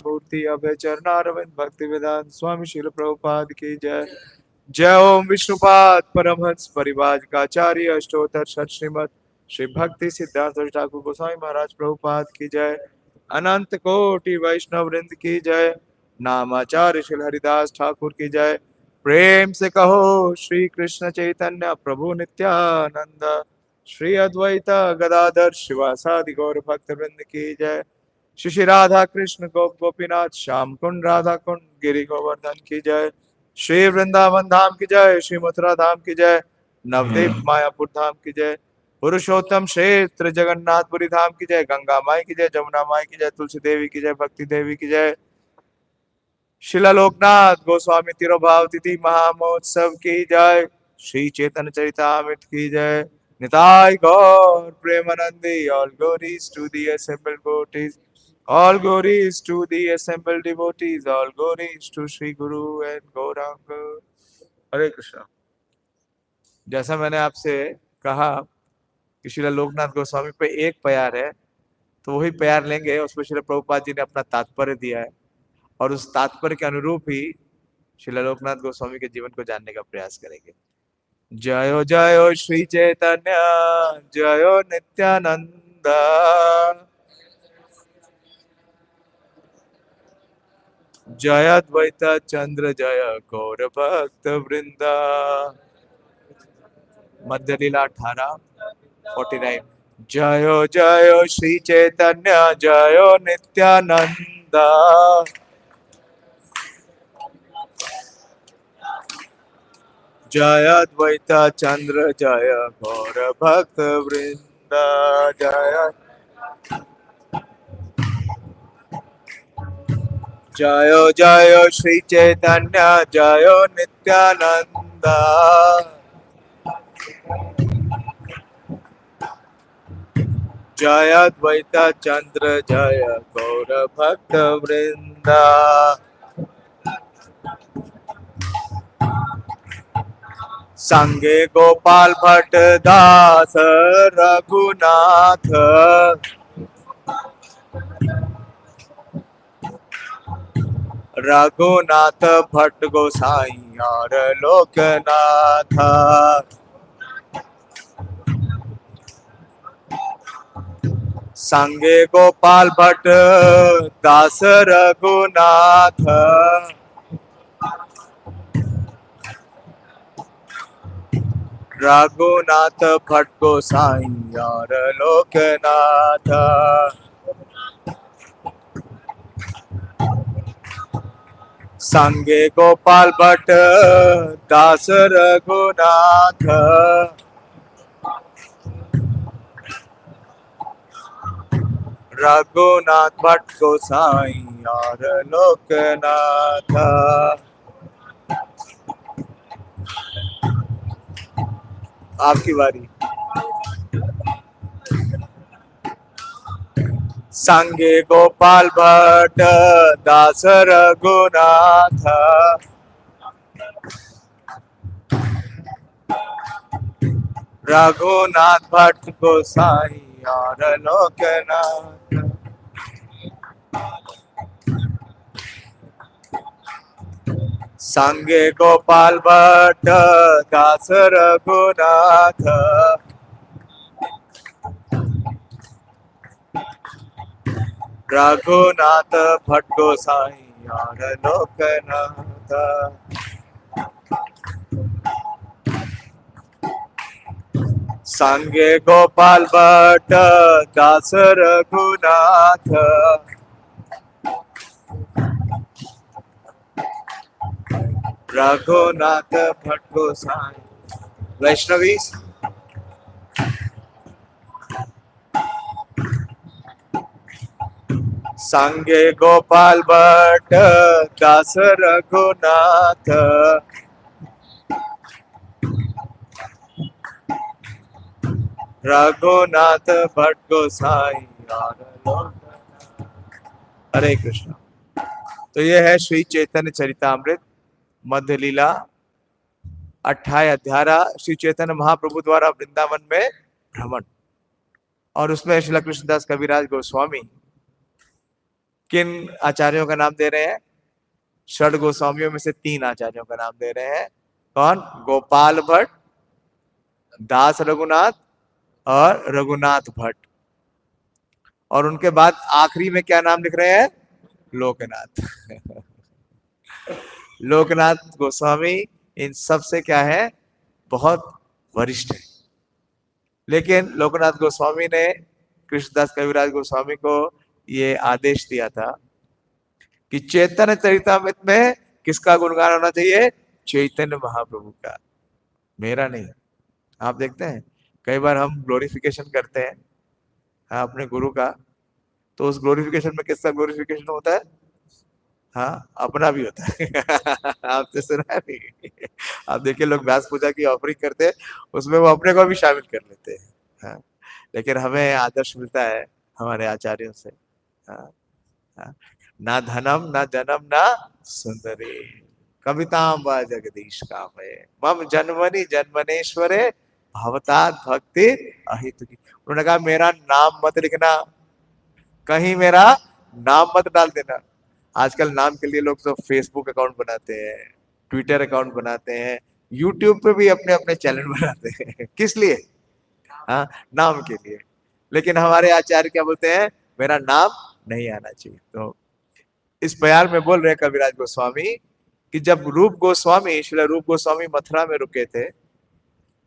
मूर्ति अभय चरणारविंद भक्ति वेदांत स्वामी शिल प्रभुपाद की जय। जय ओम विष्णुपाद परमहंस परिवाजकाचार्य अष्टोत्तर शत श्रीमद श्री भक्ति सिद्धांत ठाकुर गोस्वामी महाराज प्रभुपाद की जय। अनंत कोटि वैष्णव वृंद की जय। नामाचार्य श्री हरिदास ठाकुर की जय। प्रेम से कहो श्री कृष्ण चैतन्य प्रभु नित्यानंद श्री अद्वैत गदाधर शिवासादि गौर भक्त वृंद की जय। श्री राधा कृष्ण गोपीनाथ श्याम कुंड राधा कुंड गिरि गोवर्धन की जय। श्री वृंदावन धाम की जय। श्री मथुरा धाम की जय। नवदीप मायापुर धाम की जय। पुरुषोत्तम क्षेत्र जगन्नाथपुरी धाम की जय। गंगा माई की जय। जमुना माई की जय। तुलसी देवी की जय। भक्ति देवी की जय। शिला लोकनाथ गोस्वामी तिरुभाव तिथि महामहोत्सव की जय। श्री चैतन्य चरितामृत की जय। निताय गौर प्रेमानंदी all glories to the assembled devotees. All glories to the assembled devotees. All glories to Sri Guru and Gauranga. हरे कृष्णा। जैसा मैंने आपसे कहा कि श्रील लोकनाथ गोस्वामी पे एक प्यार है, तो वही प्यार लेंगे। उसमें श्रील प्रभुपाद जी ने अपना तात्पर्य दिया है और उस तात्पर्य के अनुरूप ही श्रील लोकनाथ गोस्वामी के जीवन को जानने का प्रयास करेंगे। जयो जयो श्री चैतन्य जयो नित्यानंद जय अद्वैत चंद्र जय गौर भक्त वृंदा। मध्य लीला 18:49। जयो जयो श्री चैतन्य जयो नित्यानंद जय अद्वैत चंद्र जय गौर भक्त वृंदा। जय जयो जयो श्री चैतन्य जयो नित्यानंद जय अद्वैत चंद्र जय गौर भक्त वृंदा। संगे गोपाल भट्ट दास रघुनाथ रघुनाथ भट्ट गोसाई और लोकनाथ। संगे गोपाल भट्ट दास रघुनाथ रघुनाथ भट्ट गोसाई और लोकनाथ। संगे गोपाल भट्ट दास रघुनाथ रघुनाथ भट्ट गोसाई और लोकनाथ। आपकी बारी। संगे गोपाल भट्ट दास रघुनाथ रघुनाथ भट्ट गोसाई और लोकनाथ। संगे गोपाल भट्ट दास रघुनाथ रघुनाथ भट्ट गोसाई और लोकनाथ। संगे गोपाल भट्ट दास रघुनाथ। रघुनाथ भट्ट गोसाई। वैष्णवी संगे गोपाल भट्ट दास रघुनाथ। रघुनाथ भट्ट गोसाई और लोकनाथ। हरे कृष्ण। तो ये है श्री चैतन्य चरितामृत मध्य लीला 28 अध्याय श्री चैतन्य महाप्रभु द्वारा वृंदावन में भ्रमण। और उसमें श्रील कृष्णदास कविराज गोस्वामी किन आचार्यों का नाम दे रहे हैं? षड गोस्वामियों में से 3 आचार्यों का नाम दे रहे हैं। कौन? गोपाल भट्ट, दास रघुनाथ और रघुनाथ भट्ट। और उनके बाद आखिरी में क्या नाम लिख रहे हैं? लोकनाथ। लोकनाथ गोस्वामी इन सब से क्या है? बहुत वरिष्ठ है। लेकिन लोकनाथ गोस्वामी ने कृष्णदास कविराज गोस्वामी को ये आदेश दिया था कि चैतन्य चरितामृत में किसका गुणगान होना चाहिए? चैतन्य महाप्रभु का, मेरा नहीं। आप देखते हैं कई बार हम ग्लोरिफिकेशन करते हैं अपने गुरु का, तो उस ग्लोरिफिकेशन में किसका ग्लोरिफिकेशन होता है? हाँ, अपना भी होता है। आपने सुना है नहीं? आप देखिए लोग व्यास पूजा की ऑफरिंग करते हैं, उसमें वो अपने को भी शामिल कर लेते हैं। हाँ, लेकिन हमें आदर्श मिलता है हमारे आचार्यों से। हाँ, हाँ, ना धनम ना जन्म ना सुंदरी कविताम व जगदीश कामये मम जन्मनि जन्मनेश्वरे भवतात भक्ति अहित की। उन्होंने कहा मेरा नाम मत लिखना, कहीं मेरा नाम मत डाल देना। आजकल नाम के लिए लोग तो फेसबुक अकाउंट बनाते हैं, ट्विटर अकाउंट बनाते हैं, यूट्यूब पे भी अपने अपने चैनल बनाते हैं। किस लिए? हाँ, नाम के लिए। लेकिन हमारे आचार्य क्या बोलते हैं? मेरा नाम नहीं आना चाहिए। तो इस प्यार में बोल रहे कविराज गोस्वामी कि जब रूप गोस्वामी, श्री रूप गोस्वामी मथुरा में रुके थे,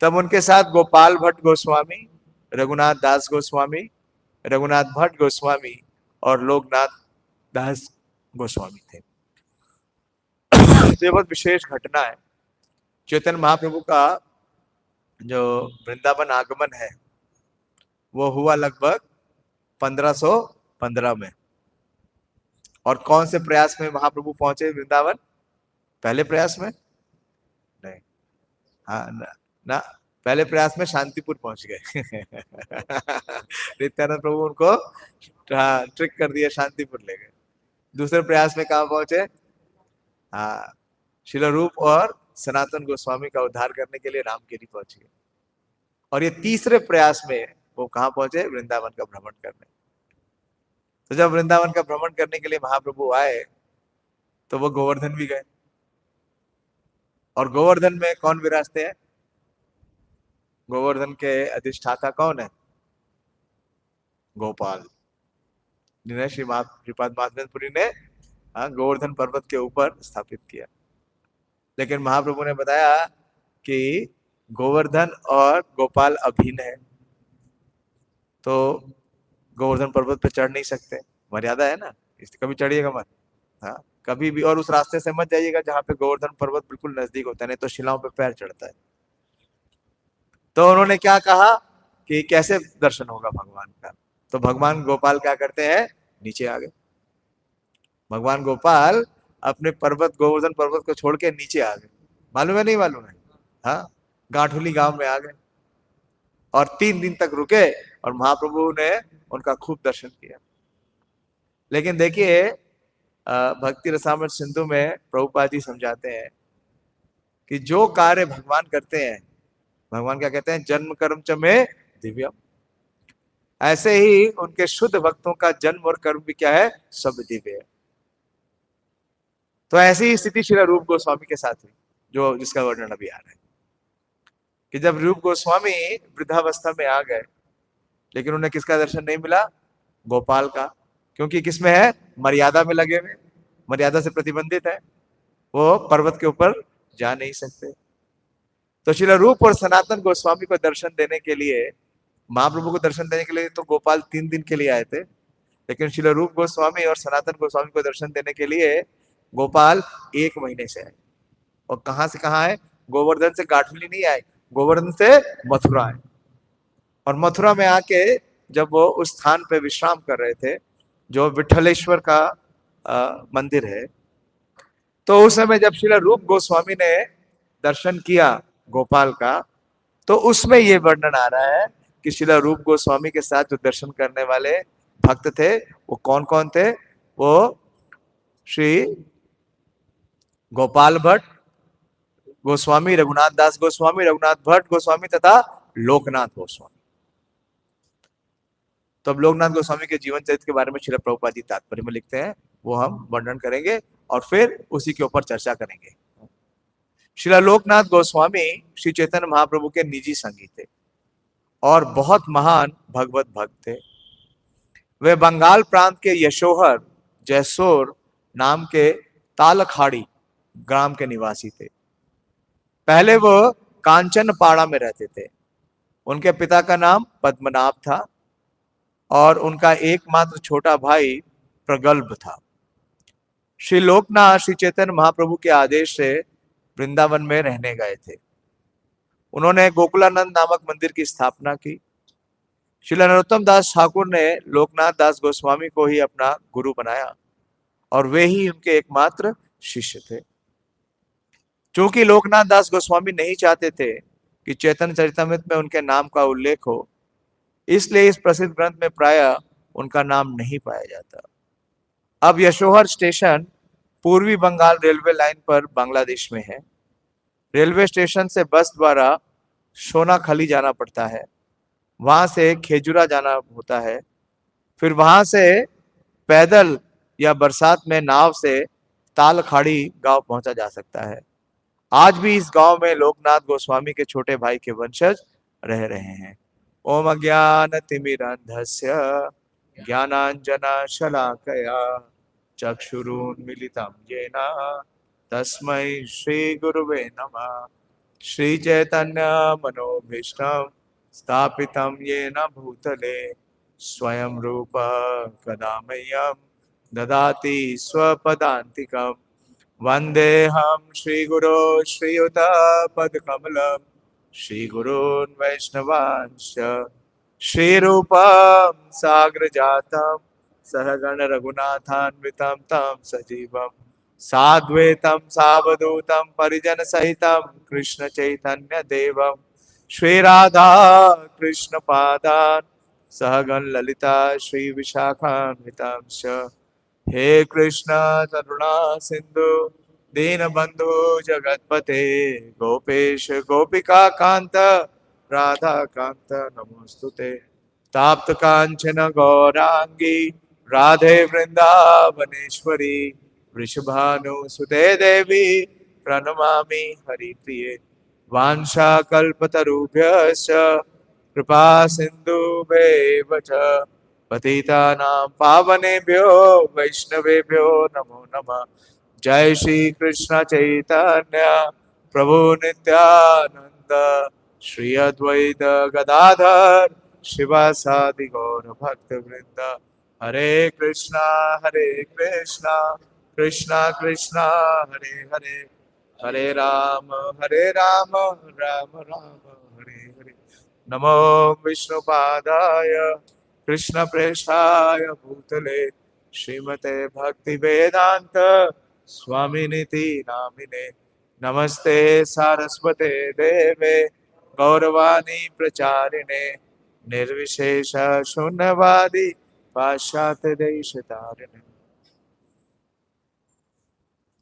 तब उनके साथ गोपाल भट्ट गोस्वामी, रघुनाथ दास गोस्वामी, रघुनाथ भट्ट गोस्वामी और लोकनाथ दास गोस्वामी थे। तो ये बहुत विशेष घटना है। चैतन्य महाप्रभु का जो वृंदावन आगमन है वो हुआ लगभग 1515 में। और कौन से प्रयास में महाप्रभु पहुंचे वृंदावन? पहले प्रयास में नहीं, हाँ ना, पहले प्रयास में शांतिपुर पहुंच गए। नित्यानंद प्रभु उनको ट्रिक कर दिया, शांतिपुर ले गए। दूसरे प्रयास में कहाँ पहुंचे? हाँ, शिला रूप और सनातन गोस्वामी का उद्धार करने के लिए रामगिरी पहुंच गए। और ये तीसरे प्रयास में वो कहाँ पहुंचे? वृंदावन का भ्रमण करने। तो जब वृंदावन का भ्रमण करने के लिए महाप्रभु आए तो वो गोवर्धन भी गए। और गोवर्धन में कौन विराजते हैं? गोवर्धन के अधिष्ठाता कौन है? गोपाल, जिन्हें श्रीपाद माधवेंद्रपुरी ने गोवर्धन पर्वत के ऊपर स्थापित किया। लेकिन महाप्रभु ने बताया कि गोवर्धन और गोपाल अभिन्न है, तो गोवर्धन पर्वत पे चढ़ नहीं सकते, मर्यादा है ना, इसलिए कभी चढ़िएगा मत। हाँ, कभी भी। और उस रास्ते से मत जाइएगा जहाँ पे गोवर्धन पर्वत बिल्कुल नजदीक होता है, नहीं तो शिलाओं पे पैर चढ़ता है। तो उन्होंने क्या कहा कि कैसे दर्शन होगा भगवान का? तो भगवान गोपाल क्या करते हैं? नीचे आ गए। भगवान गोपाल अपने पर्वत, गोवर्धन पर्वत को छोड़ के नीचे आ गए। मालूम है नहीं मालूम है? हाँ, गांठुली गांव में आ गए और 3 दिन तक रुके और महाप्रभु ने उनका खूब दर्शन किया। लेकिन देखिए भक्ति रसामृत सिंधु में प्रभुपाद जी समझाते हैं कि जो कार्य भगवान करते हैं, भगवान क्या कहते हैं? जन्म कर्म च में दिव्यम। ऐसे ही उनके शुद्ध भक्तों का जन्म और कर्म भी क्या है? सब दिव्य है। तो ऐसी ही स्थिति श्री रूप गोस्वामी के साथ हुई, जो जिसका वर्णन अभी आ रहा है कि जब रूप गोस्वामी वृद्धावस्था में आ गए, लेकिन उन्हें किसका दर्शन नहीं मिला? गोपाल का। क्योंकि किसमें है, मर्यादा में लगे हुए, मर्यादा से प्रतिबंधित है, वो पर्वत के ऊपर जा नहीं सकते। तो श्रील रूप और सनातन गोस्वामी को दर्शन देने के लिए, महाप्रभु को दर्शन देने के लिए तो गोपाल 3 दिन के लिए आए थे, लेकिन श्रील रूप गोस्वामी और सनातन गोस्वामी को दर्शन देने के लिए गोपाल 1 महीने से आए। और कहां से कहां आए, गोवर्धन से गाठुली नहीं आए, गोवर्धन से मथुरा आए। और मथुरा में आके जब वो उस स्थान पे विश्राम कर रहे थे जो विठलेश्वर का मंदिर है, तो उस समय जब श्रील रूप गोस्वामी ने दर्शन किया गोपाल का, तो उसमें ये वर्णन आ रहा है कि श्रील रूप गोस्वामी के साथ जो दर्शन करने वाले भक्त थे वो कौन कौन थे। वो श्री गोपाल भट्ट गोस्वामी, रघुनाथ दास गोस्वामी, रघुनाथ भट्ट गोस्वामी तथा लोकनाथ गोस्वामी। तो अब लोकनाथ गोस्वामी के जीवन चरित्र के बारे में श्रील प्रभुपाद जी तात्पर्य में लिखते हैं, वो हम वर्णन करेंगे और फिर उसी के ऊपर चर्चा करेंगे। श्रील लोकनाथ गोस्वामी श्री चैतन्य महाप्रभु के निजी संगी थे और बहुत महान भगवत भक्त थे। वे बंगाल प्रांत के यशोहर जैसोर नाम के तालखाड़ी ग्राम के निवासी थे। पहले वो कांचनपाड़ा में रहते थे। उनके पिता का नाम पद्मनाभ था और उनका एकमात्र छोटा भाई प्रगल्भ था। श्री लोकनाथ श्री चैतन्य महाप्रभु के आदेश से वृंदावन में रहने गए थे। उन्होंने गोकुलानंद नामक मंदिर की स्थापना की। श्री नरोत्तम दास ठाकुर ने लोकनाथ दास गोस्वामी को ही अपना गुरु बनाया और वे ही उनके एकमात्र शिष्य थे। चूंकि लोकनाथ दास गोस्वामी नहीं चाहते थे कि चैतन्य चरितमृत में उनके नाम का उल्लेख हो, इसलिए इस प्रसिद्ध ग्रंथ में प्रायः उनका नाम नहीं पाया जाता। अब यशोहर स्टेशन पूर्वी बंगाल रेलवे लाइन पर बांग्लादेश में है। रेलवे स्टेशन से बस द्वारा सोनाखली जाना पड़ता है, वहां से खेजुरा जाना होता है, फिर वहां से पैदल या बरसात में नाव से तालखाड़ी गांव पहुंचा जा सकता है। आज भी इस गांव में लोकनाथ गोस्वामी के छोटे भाई के वंशज रह रहे हैं। ओम अज्ञानतिमिरन्धस्य ज्ञानाञ्जनशलाकया चक्षुरुन्मीलितं येन तस्मै श्रीगुरुवे नमः। श्रीचैतन्यमनोभीष्टं स्थापितं येन भूतले स्वयं रूप कदा मह्यं ददाति स्वपदान्तिकम्। वन्देऽहं श्रीगुरो श्रीयुतपदकमलं श्रीगुरून् वैष्णवांश्च श्रीरूपं साग्रजातं सहगण रघुनाथान्वितं तं सजीवं साद्वैतं सावधूतं परिजनसहितं कृष्ण चैतन्य देवं श्रीराधा कृष्ण पादान् सहगण ललिता श्री विशाखान्वितांश्च। हे कृष्ण करुणा सिंधु दीनबंधु जगतपते गोपेश गोपिका कांत राधा कांत नमोस्तुते। ताप्त कांचन गौरांगी राधे वृंदावनेश्वरी वृषभानुसुते देवी प्रणमामि हरिप्रिये। वांछा कल्पतरुभ्यश्च कृपा सिन्धुभ्येव च पतितानां पावनेभ्यो वैष्णवेभ्यो नमो नमः। जय श्री कृष्ण चैतन्य प्रभु नित्यानंद श्री अद्वैत गदाधर शिवासादि गौर भक्त वृंद। हरे कृष्णा कृष्णा कृष्णा हरे हरे, हरे राम राम राम हरे हरे। नमो विष्णुपादाय कृष्ण प्रेष्ठाय भूतले श्रीमते भक्ति वेदांत स्वामिनिति नामिने। नमस्ते सारस्वते देवे गौरवाणी प्रचारिणे निर्विशेष शून्यवादी पाश्चात्य देश तारिणे।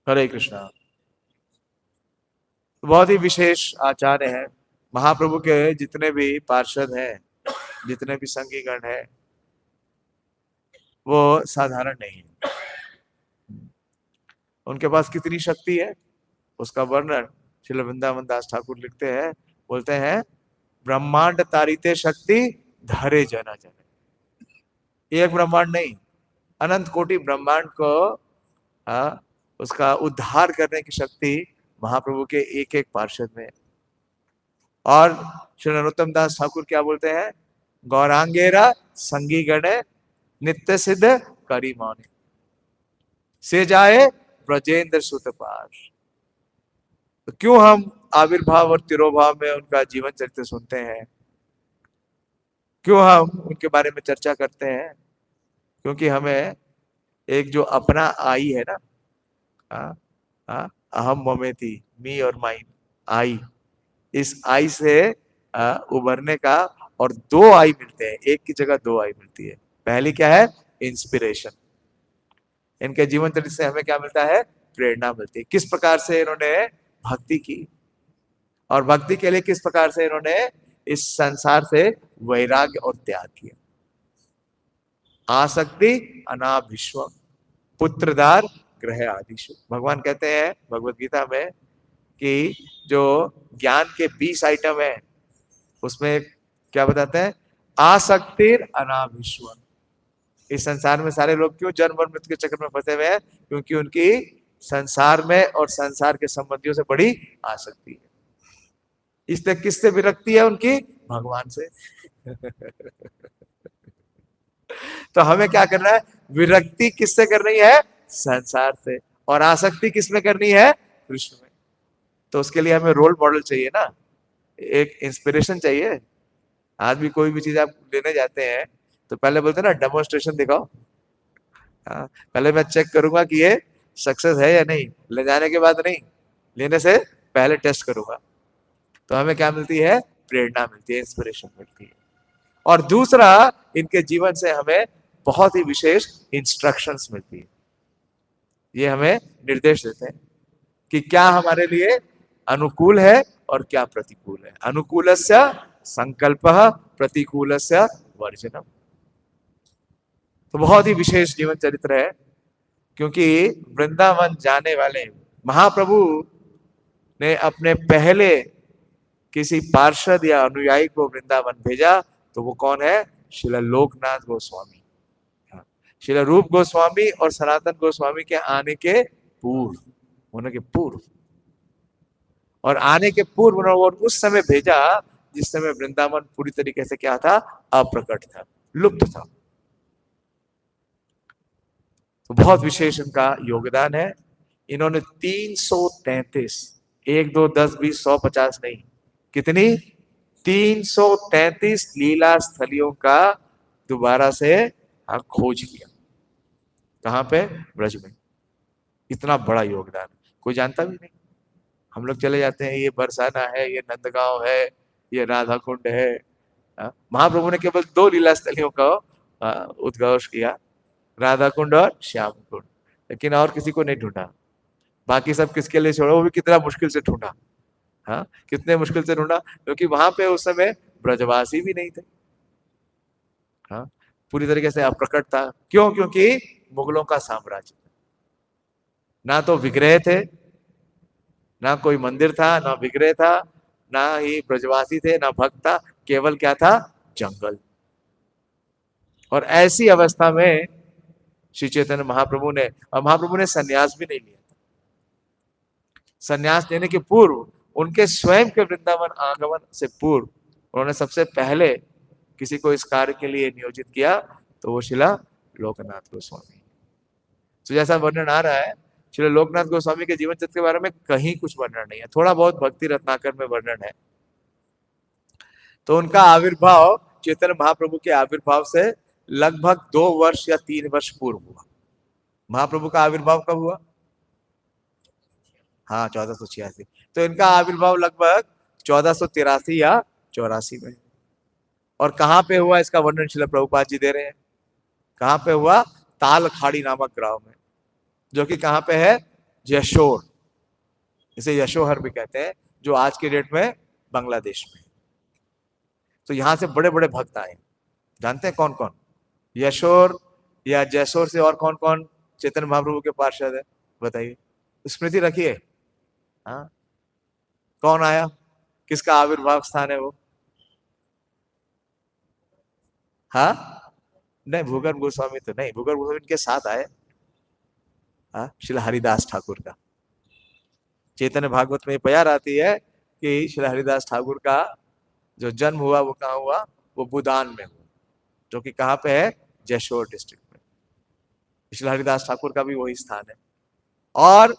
हरे कृष्णा। बहुत ही विशेष आचार्य हैं महाप्रभु के। जितने भी पार्षद हैं, जितने भी संगीगण हैं, वो साधारण नहीं है। उनके पास कितनी शक्ति है उसका वर्णन श्रील वृंदावन दास ठाकुर लिखते हैं, बोलते हैं ब्रह्मांड तारिते शक्ति धरे जना जने। एक ब्रह्मांड नहीं, अनंत कोटि ब्रह्मांड को उसका उद्धार करने की शक्ति महाप्रभु के एक एक पार्षद में। और श्री नरोत्तम दास ठाकुर क्या बोलते हैं? गौरांगेरा संगी गणे नित्य सिद्ध करी मौनि से जाए ब्रजेंद्र सुत पार। तो क्यों हम आविर्भाव और तिरोभाव में उनका जीवन चरित्र सुनते हैं? क्यों हम उनके बारे में चर्चा करते हैं? क्योंकि हमें एक जो अपना आई है ना, अहम ममेती, मी और माइन, आई, इस आई से उभरने का। और दो आई मिलते हैं, एक की जगह दो आई मिलती है। पहली क्या है? इंस्पिरेशन। इनके जीवन चरित्र से हमें क्या मिलता है? प्रेरणा मिलती है। किस प्रकार से इन्होंने भक्ति की, और भक्ति के लिए किस प्रकार से इन्होंने इस संसार से वैराग्य और त्याग किया। आसक्ति अनाभिश्व पुत्रदार ग्रह आदिशु। भगवान कहते हैं भगवत गीता में कि जो ज्ञान के 20 आइटम है उसमें क्या बताते हैं? आसक्तिर अनाभिश्व। इस संसार में सारे लोग क्यों जन्म और मृत्यु के चक्कर में फंसे हुए हैं? क्योंकि उनकी संसार में और संसार के संबंधियों से बड़ी आसक्ति है। इसलिए किससे विरक्ति है उनकी? भगवान से। तो हमें क्या करना है? विरक्ति किससे करनी है? संसार से। और आसक्ति किसमें करनी है? कृष्ण में। तो उसके लिए हमें रोल मॉडल चाहिए ना, एक इंस्पिरेशन चाहिए। आज भी कोई भी चीज आप लेने जाते हैं तो पहले बोलते हैं ना, डेमोन्स्ट्रेशन दिखाओ। पहले मैं चेक करूंगा कि ये सक्सेस है या नहीं, ले जाने के बाद नहीं, लेने से पहले टेस्ट करूंगा। तो हमें क्या मिलती है? प्रेरणा मिलती है, इंस्पिरेशन मिलती है। और दूसरा, इनके जीवन से हमें बहुत ही विशेष इंस्ट्रक्शंस मिलती है। ये हमें निर्देश देते हैं कि क्या हमारे लिए अनुकूल है और क्या प्रतिकूल है। अनुकूलस्य संकल्पः, प्रतिकूलस्य वर्जनम। तो बहुत ही विशेष जीवन चरित्र है, क्योंकि वृंदावन जाने वाले महाप्रभु ने अपने पहले किसी पार्षद या अनुयायी को वृंदावन भेजा, तो वो कौन है? श्रील लोकनाथ गोस्वामी। श्रील रूप गोस्वामी और सनातन गोस्वामी के आने के पूर्व, होने के पूर्व, और आने के पूर्व उन्होंने उस समय भेजा जिस समय वृंदावन पूरी तरीके से क्या था? अप्रकट था, लुप्त था। तो बहुत विशेष इनका योगदान है। इन्होंने 333, 1 2 10 20 100 50 नहीं, कितनी? 333 लीला स्थलियों का दोबारा से खोज किया। कहां पे? ब्रज में। इतना बड़ा योगदान कोई जानता भी नहीं। हम लोग चले जाते हैं, ये बरसाना है, ये नंदगांव है, ये राधा कुंड है। महाप्रभु ने केवल 2 लीला स्थलियों का उद्घोष किया, राधा कुंड और श्याम कुंड, लेकिन और किसी को नहीं ढूंढा। बाकी सब किसके लिए छोड़ो, वो भी कितना मुश्किल से ढूंढा। हाँ, कितने मुश्किल से ढूंढा, क्योंकि वहां पे उस समय ब्रजवासी भी नहीं थे। हाँ, पूरी तरीके से अप्रकट था। क्यों? क्योंकि मुगलों का साम्राज्य, ना तो विग्रह थे, ना कोई मंदिर था, ना विग्रह था, ना ही ब्रजवासी थे, ना भक्त था, केवल क्या था? जंगल। और ऐसी अवस्था में श्री चैतन्य महाप्रभु ने, और महाप्रभु ने सन्यास भी नहीं लिया था। सन्यास लेने के पूर्व, उनके स्वयं के वृंदावन आगमन से पूर्व, उन्होंने सबसे पहले किसी को इस कार्य के लिए नियोजित किया, तो वो शिला लोकनाथ गोस्वामी। तो जैसा वर्णन आ रहा है, श्री लोकनाथ गोस्वामी के जीवन चरित्र के बारे में कहीं कुछ वर्णन नहीं है, थोड़ा बहुत भक्ति रत्नाकर में वर्णन है। तो उनका आविर्भाव चैतन्य महाप्रभु के आविर्भाव से लगभग 2 वर्ष या 3 वर्ष पूर्व हुआ। महाप्रभु का आविर्भाव कब हुआ? हाँ, 1486। तो इनका आविर्भाव लगभग 1483 या 84 में। और कहां पे हुआ इसका वर्णन श्रील प्रभुपाद जी दे रहे हैं। कहां पे हुआ? तालखाड़ी नामक गांव में, जो कि कहां पे है? यशोर, इसे यशोहर भी कहते हैं, जो आज के डेट में बांग्लादेश में। तो यहां से बड़े बड़े भक्त आए। जानते हैं कौन कौन? यशोर या जयसोर से और कौन कौन चैतन्य महाप्रभु के पार्षद है? बताइए, स्मृति रखिए। हाँ, कौन आया? किसका आविर्भाव स्थान है वो? हाँ, नहीं, भूगर्भ गोस्वामी तो नहीं, भूगर्भ गोस्वामी इनके साथ आए। हाँ, श्री हरिदास ठाकुर का चैतन्य भागवत में प्यार आती है कि श्री हरिदास ठाकुर का जो जन्म हुआ वो कहाँ हुआ, वो बुदान में हुआ, जो कि कहाँ पे है, जयशोर डिस्ट्रिक्ट में। श्री हरिदास ठाकुर का भी वही स्थान है। और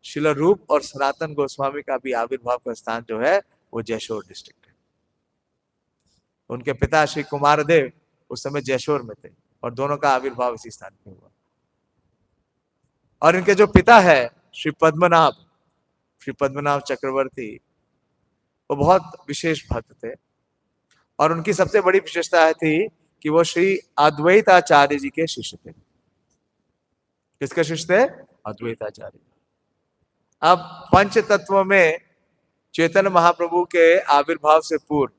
शिल रूप और सनातन गोस्वामी का भी आविर्भाव का स्थान जो है वो जयशोर डिस्ट्रिक्ट है। उनके पिता श्री कुमार देव उस समय जयशोर में थे और दोनों का आविर्भाव इसी स्थान पे हुआ। और इनके जो पिता है श्री पद्मनाभ चक्रवर्ती, वो बहुत विशेष भक्त थे। और उनकी सबसे बड़ी विशेषता थी कि वो श्री अद्वैताचार्य जी के शिष्य थे। किसके शिष्य थे? अद्वैताचार्य। अब पंच तत्व में चैतन्य महाप्रभु के आविर्भाव से पूर्व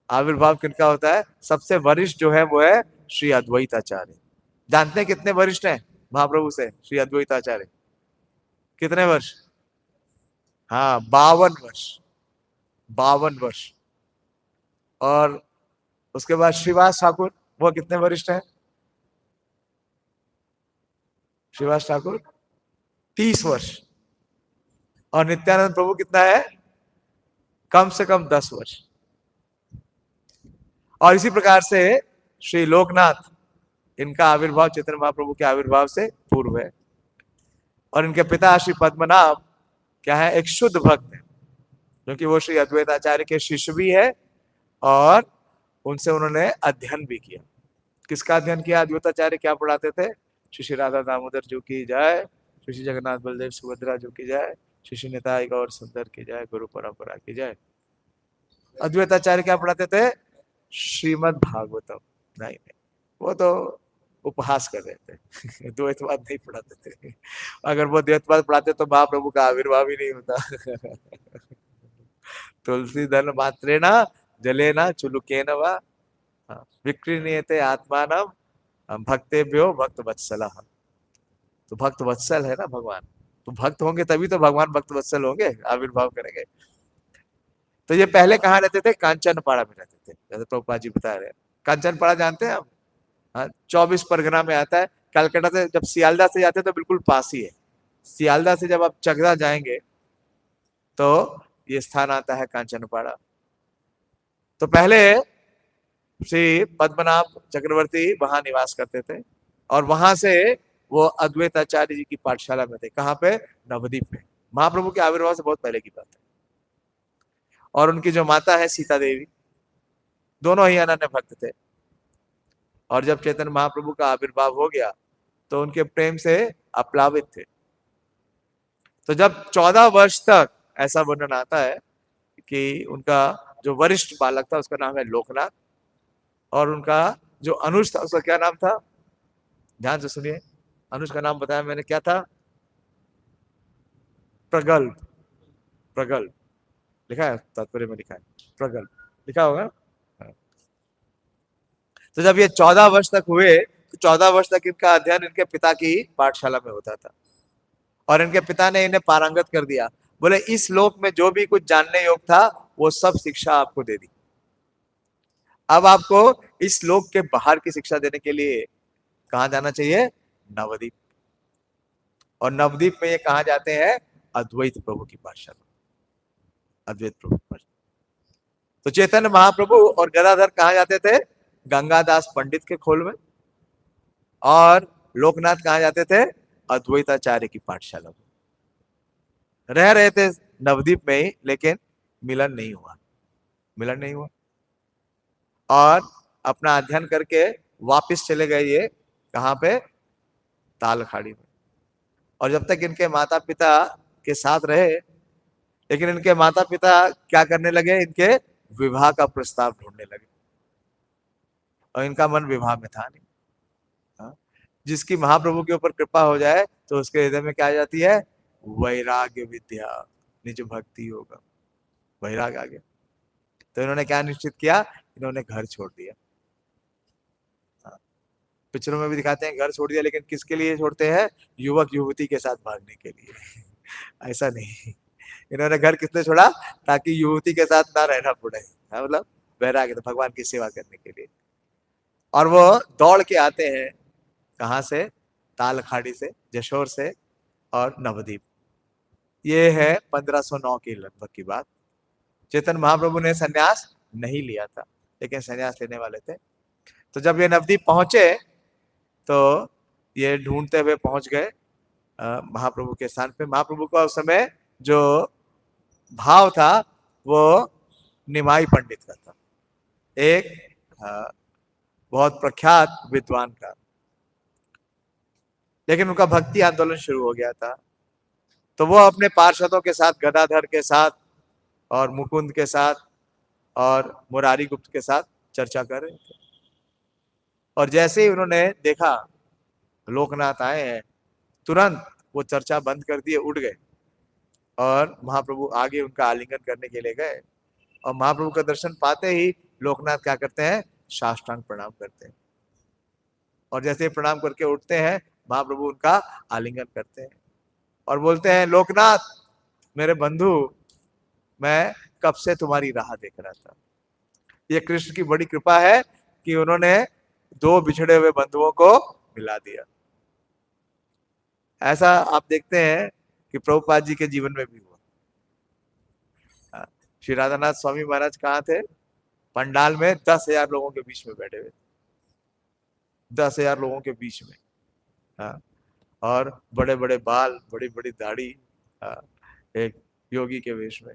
आविर्भाव किनका होता है? सबसे वरिष्ठ जो है वो है श्री अद्वैताचार्य। जानते हैं कितने वरिष्ठ हैं महाप्रभु से श्री अद्वैताचार्य? कितने वर्ष? हाँ, 52 वर्ष। 52 वर्ष। और उसके बाद श्रीवास ठाकुर, वो कितने वरिष्ठ हैं? श्रीवास ठाकुर 30 वर्ष। और नित्यानंद प्रभु कितना है? कम से कम 10 वर्ष। और इसी प्रकार से श्री लोकनाथ, इनका आविर्भाव चैतन्य महाप्रभु के आविर्भाव से पूर्व है। और इनके पिता श्री पद्मनाभ क्या है? एक शुद्ध भक्त है, क्योंकि वो श्री अद्वैताचार्य के शिष्य भी है और उनसे उन्होंने अध्ययन भी किया। किसका अध्ययन किया? अद्वैताचार्य क्या पढ़ाते थे? श्री श्री राधा दामोदर जी की जय, श्री श्री जगन्नाथ बलदेव सुभद्रा जी की जय, श्री श्री निताई गौर सुंदर की जय, गुरु परंपरा की जय। अद्वैताचार्य क्या पढ़ाते थे? श्रीमद् भागवतम। नहीं, वो तो उपहास कर रहे थे द्वैतवाद नहीं पढ़ाते थे। अगर वो द्वैतवाद पढ़ाते तो महाप्रभु का आविर्भाव ही नहीं होता तुलसी दल मात्रे ना जले ना चुलुकेन वा विक्रीणीयते आत्मानम भक्तेभ्यो भक्त वत्सल। तो भक्त वत्सल है ना भगवान, तो भक्त होंगे तभी तो भगवान भक्त वत्सल होंगे, आविर्भाव करेंगे। तो ये पहले कहाँ रहते थे? कांचनपाड़ा में रहते थे, जैसे प्रभुपाद जी बता रहे हैं। कांचनपाड़ा जानते हैं आप? हाँ, 24 परगना में आता है। कलकत्ता से जब सियालदा से जाते हैं तो बिल्कुल पास ही है। सियालदा से जब आप चकदा जाएंगे तो ये स्थान आता है कांचनपाड़ा। तो पहले श्री पद्मनाभ चक्रवर्ती वहां निवास करते थे और वहां से वो अद्वैताचार्य जी की पाठशाला में थे। कहाँ पे? नवद्वीप में। महाप्रभु के आविर्भाव से बहुत पहले की बात है। और उनकी जो माता है सीता देवी, दोनों ही अनन्य भक्त थे। और जब चैतन्य महाप्रभु का आविर्भाव हो गया तो उनके प्रेम से अप्लावित थे। तो जब 14 वर्ष तक, ऐसा वर्णन आता है कि उनका जो वरिष्ठ बालक था उसका नाम है लोकनाथ, और उनका जो अनुज था उसका क्या नाम था? ध्यान से सुनिए, अनुज का नाम बताया मैंने, क्या था? प्रगल्भ। प्रगल्भ लिखा है, तात्पर्य में लिखा है प्रगल्भ, लिखा होगा। हाँ। तो जब ये 14 वर्ष तक हुए तो 14 वर्ष तक इनका अध्ययन इनके पिता की पाठशाला में होता था। और इनके पिता ने इन्हें पारंगत कर दिया। बोले इस लोक में जो भी कुछ जानने योग था वो सब शिक्षा आपको दे दी। अब आपको इस लोक के बाहर की शिक्षा देने के लिए कहाँ जाना चाहिए? नवद्वीप। और नवद्वीप में ये कहाँ जाते हैं? अद्वैत प्रभु की पाठशाला, अद्वैत प्रभु की पाठशाला। तो चैतन्य महाप्रभु और गदाधर कहाँ जाते थे? गंगादास पंडित के खोल में। और लोकनाथ कहाँ जाते थे? अद्वैताचार्य की पाठशाला में। रह रहे थे नवद्वीप में ही, लेकिन मिलन नहीं हुआ, मिलन नहीं हुआ। और अपना अध्ययन करके वापस चले गए ये कहाँ पे? तालखाड़ी में। और जब तक इनके माता पिता के साथ रहे, लेकिन इनके माता पिता क्या करने लगे? इनके विवाह का प्रस्ताव ढूंढने लगे। और इनका मन विवाह में था नहीं। हाँ? जिसकी महाप्रभु के ऊपर कृपा हो जाए तो उसके हृदय में क्या आ जाती है? वैराग्य विद्या, निज भक्ति होगा, वैराग आ गया। तो इन्होंने क्या निश्चित किया? इन्होंने घर छोड़ दिया। पिक्चरों में भी दिखाते हैं घर छोड़ दिया, लेकिन किसके लिए छोड़ते हैं? युवक युवती के साथ भागने के लिए ऐसा नहीं, इन्होंने घर किसने छोड़ा? ताकि युवती के साथ ना रहना पड़े। मतलब वैराग्य, भगवान की सेवा करने के लिए। और वो दौड़ के आते हैं कहाँ से? ताल अखाड़ी से, जशोर से और नवद्वीप। ये है 1509 की लगभग की बात। चैतन्य महाप्रभु ने सन्यास नहीं लिया था, लेकिन सन्यास लेने वाले थे। तो जब ये नवद्वीप पहुंचे तो ये ढूंढते हुए पहुंच गए महाप्रभु के स्थान पे। महाप्रभु का उस समय जो भाव था वो निमाई पंडित का था, एक बहुत प्रख्यात विद्वान का। लेकिन उनका भक्ति आंदोलन शुरू हो गया था, तो वो अपने पार्षदों के साथ, गदाधर के साथ और मुकुंद के साथ और मुरारी गुप्त के साथ चर्चा कर रहे थे। और जैसे ही उन्होंने देखा लोकनाथ आए हैं, तुरंत वो चर्चा बंद कर दिए, उठ गए और महाप्रभु आगे उनका आलिंगन करने के लिए गए। और महाप्रभु का दर्शन पाते ही लोकनाथ क्या करते हैं? साष्टांग प्रणाम करते हैं। और जैसे ही प्रणाम करके उठते हैं, महाप्रभु उनका आलिंगन करते हैं और बोलते हैं, लोकनाथ मेरे बंधु, मैं कब से तुम्हारी राह देख रहा था। ये कृष्ण की बड़ी कृपा है कि उन्होंने दो बिछड़े हुए बंधुओं को मिला दिया। ऐसा आप देखते हैं कि प्रभुपाद जी के जीवन में भी हुआ। श्री राधानाथ स्वामी महाराज कहाँ थे? पंडाल में 10,000 लोगों के बीच में बैठे हुए, 10,000 लोगों के बीच में। हाँ, और बड़े बड़े बाल, बड़ी बड़ी दाढ़ी, एक योगी के वेश में।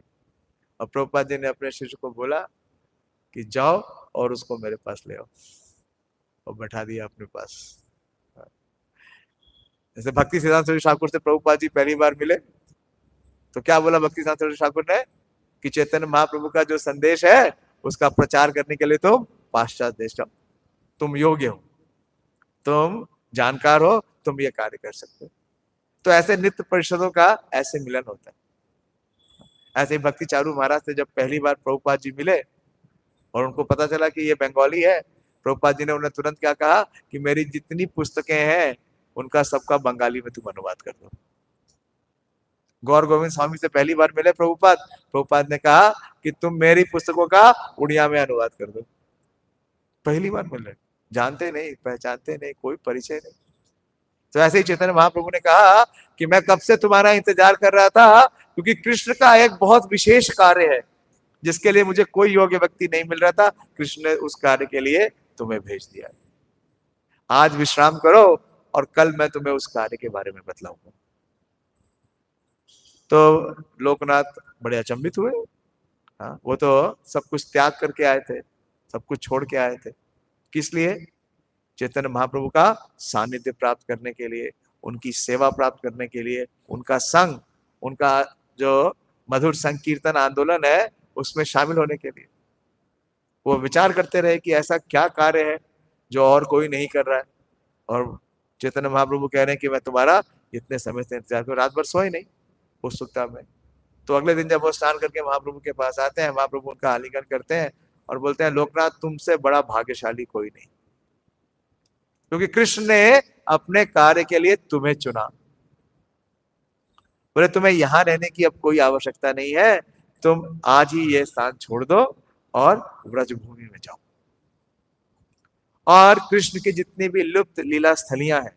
और प्रभुपाद जी ने अपने शिष्य को बोला कि जाओ और उसको मेरे पास ले आओ, और बैठा दिया अपने पास। जैसे भक्ति सिद्धांत सरस्वती ठाकुर से प्रभुपाद जी पहली बार मिले तो क्या बोला भक्ति सिद्धांत सरस्वती ठाकुर ने कि चैतन्य महाप्रभु का जो संदेश है उसका प्रचार करने के लिए तुम पाश्चात्य देश जाओ, तुम योग्य हो, तुम जानकार हो, तुम ये कार्य कर सकते हो। तो ऐसे नित्य परिषदों का ऐसे मिलन होता है। ऐसे ही भक्ति चारू महाराज से जब पहली बार प्रभुपाद जी मिले और उनको पता चला कि ये बंगाली है, प्रभुपाद जी ने उन्हें तुरंत क्या कहा कि मेरी जितनी पुस्तकें हैं उनका सबका बंगाली में तुम अनुवाद कर दो। गौर गोविंद स्वामी से पहली बार मिले प्रभुपाद ने कहा कि तुम मेरी पुस्तकों का उड़िया में अनुवाद कर दो। पहली बार मिले, जानते नहीं, पहचानते नहीं, कोई परिचय नहीं। तो ऐसे ही चैतन्य महाप्रभु ने कहा कि मैं कब से तुम्हारा इंतजार कर रहा था, क्योंकि कृष्ण का एक बहुत विशेष कार्य है जिसके लिए मुझे कोई योग्य व्यक्ति नहीं मिल रहा था। कृष्ण ने उस कार्य के लिए तुम्हें भेज दिया। आज विश्राम करो और कल मैं तुम्हें उस कार्य के बारे में बतलाऊंगा। तो लोकनाथ बड़े अचंभित हुए। हाँ, वो तो सब कुछ त्याग करके आए थे, सब कुछ छोड़ के आए थे। किस लिए? चैतन्य महाप्रभु का सानिध्य प्राप्त करने के लिए, उनकी सेवा प्राप्त करने के लिए, उनका संग, उनका जो मधुर संकीर्तन आंदोलन है उसमें शामिल होने के लिए। वो विचार करते रहे कि ऐसा क्या कार्य है जो और कोई नहीं कर रहा है। और चैतन्य महाप्रभु कह रहे हैं कि मैं तुम्हारा इतने समय से इंतजार कर, रात भर सोए नहीं उत्सुकता में। तो अगले दिन जब वो स्नान करके महाप्रभु के पास आते हैं, महाप्रभु उनका आलिंगन करते हैं और बोलते हैं, लोकनाथ तुमसे बड़ा भाग्यशाली कोई नहीं, क्योंकि कृष्ण ने अपने कार्य के लिए तुम्हें चुना। बोले तुम्हें यहां रहने की अब कोई आवश्यकता नहीं है, तुम आज ही ये स्थान छोड़ दो और व्रजभूमि में जाओ। और कृष्ण की जितनी भी लुप्त लीला स्थलियां हैं,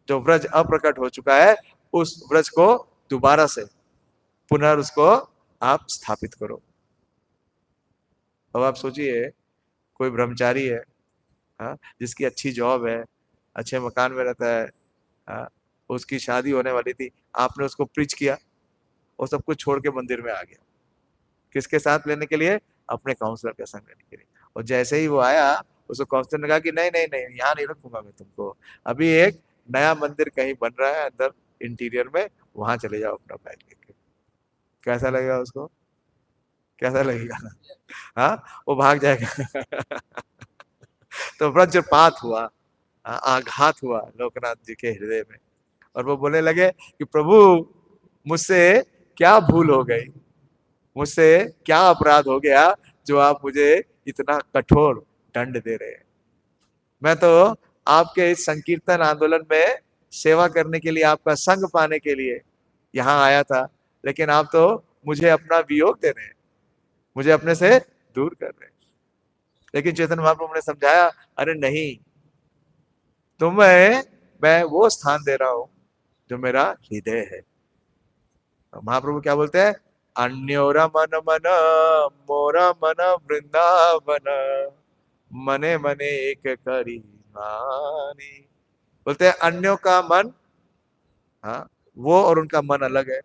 जो व्रज अप्रकट हो चुका है, उस व्रज को दोबारा से पुनः उसको आप स्थापित करो। अब आप सोचिए, कोई ब्रह्मचारी है, हाँ, जिसकी अच्छी जॉब है, अच्छे मकान में रहता है, हाँ, उसकी शादी होने वाली थी, आपने उसको प्रीच किया, वो सब कुछ छोड़ के मंदिर में आ गया। किसके साथ लेने के लिए? अपने काउंसलर का संग लेने के लिए। और जैसे ही वो आया, उसको काउंसलर ने कहा कि नहीं नहीं नहीं, यहाँ नहीं रखूंगा मैं तुमको, अभी एक नया मंदिर कहीं बन रहा है अंदर इंटीरियर में, वहां चले जाओ अपना बैग लेके। कैसा लगेगा उसको? कैसा लगेगा? हाँ, वो भाग जाएगा। तो वज्रपात हुआ, आघात हुआ लोकनाथ जी के हृदय में, और वो बोलने लगे कि प्रभु मुझसे क्या भूल हो गई, मुझसे क्या अपराध हो गया जो आप मुझे इतना कठोर दंड दे रहे हैं। मैं तो आपके इस संकीर्तन आंदोलन में सेवा करने के लिए, आपका संग पाने के लिए यहाँ आया था, लेकिन आप तो मुझे अपना वियोग दे रहे हैं, मुझे अपने से दूर कर रहे हैं। लेकिन चैतन्य महाप्रभु ने समझाया, अरे नहीं, तुम्हें मैं वो स्थान दे रहा हूं जो मेरा हृदय है। तो महाप्रभु क्या बोलते हैं, अन्योरा मन मन मोरा मन वृंदावन, मने मने एक करी मानी। बोलते हैं अन्यों का मन, हाँ, वो और उनका मन अलग है,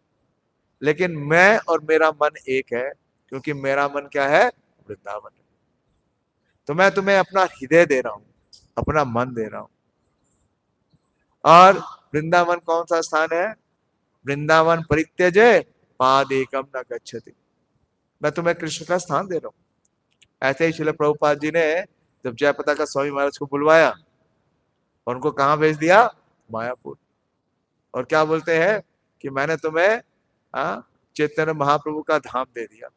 लेकिन मैं और मेरा मन एक है, क्योंकि मेरा मन क्या है, वृंदावन। तो मैं तुम्हें अपना हृदय दे रहा हूं, अपना मन दे रहा हूं। और वृंदावन कौन सा स्थान है, वृंदावन परित्यजे पाद एकम न गच्छति। मैं तुम्हें कृष्ण का स्थान दे रहा हूं। ऐसे ही श्रील प्रभुपाद जी ने जब जयप्रदा का स्वामी महाराज को बुलवाया और उनको कहां भेज दिया, मायापुर। और क्या बोलते हैं कि मैंने तुम्हें चैतन्य महाप्रभु का धाम दे दिया,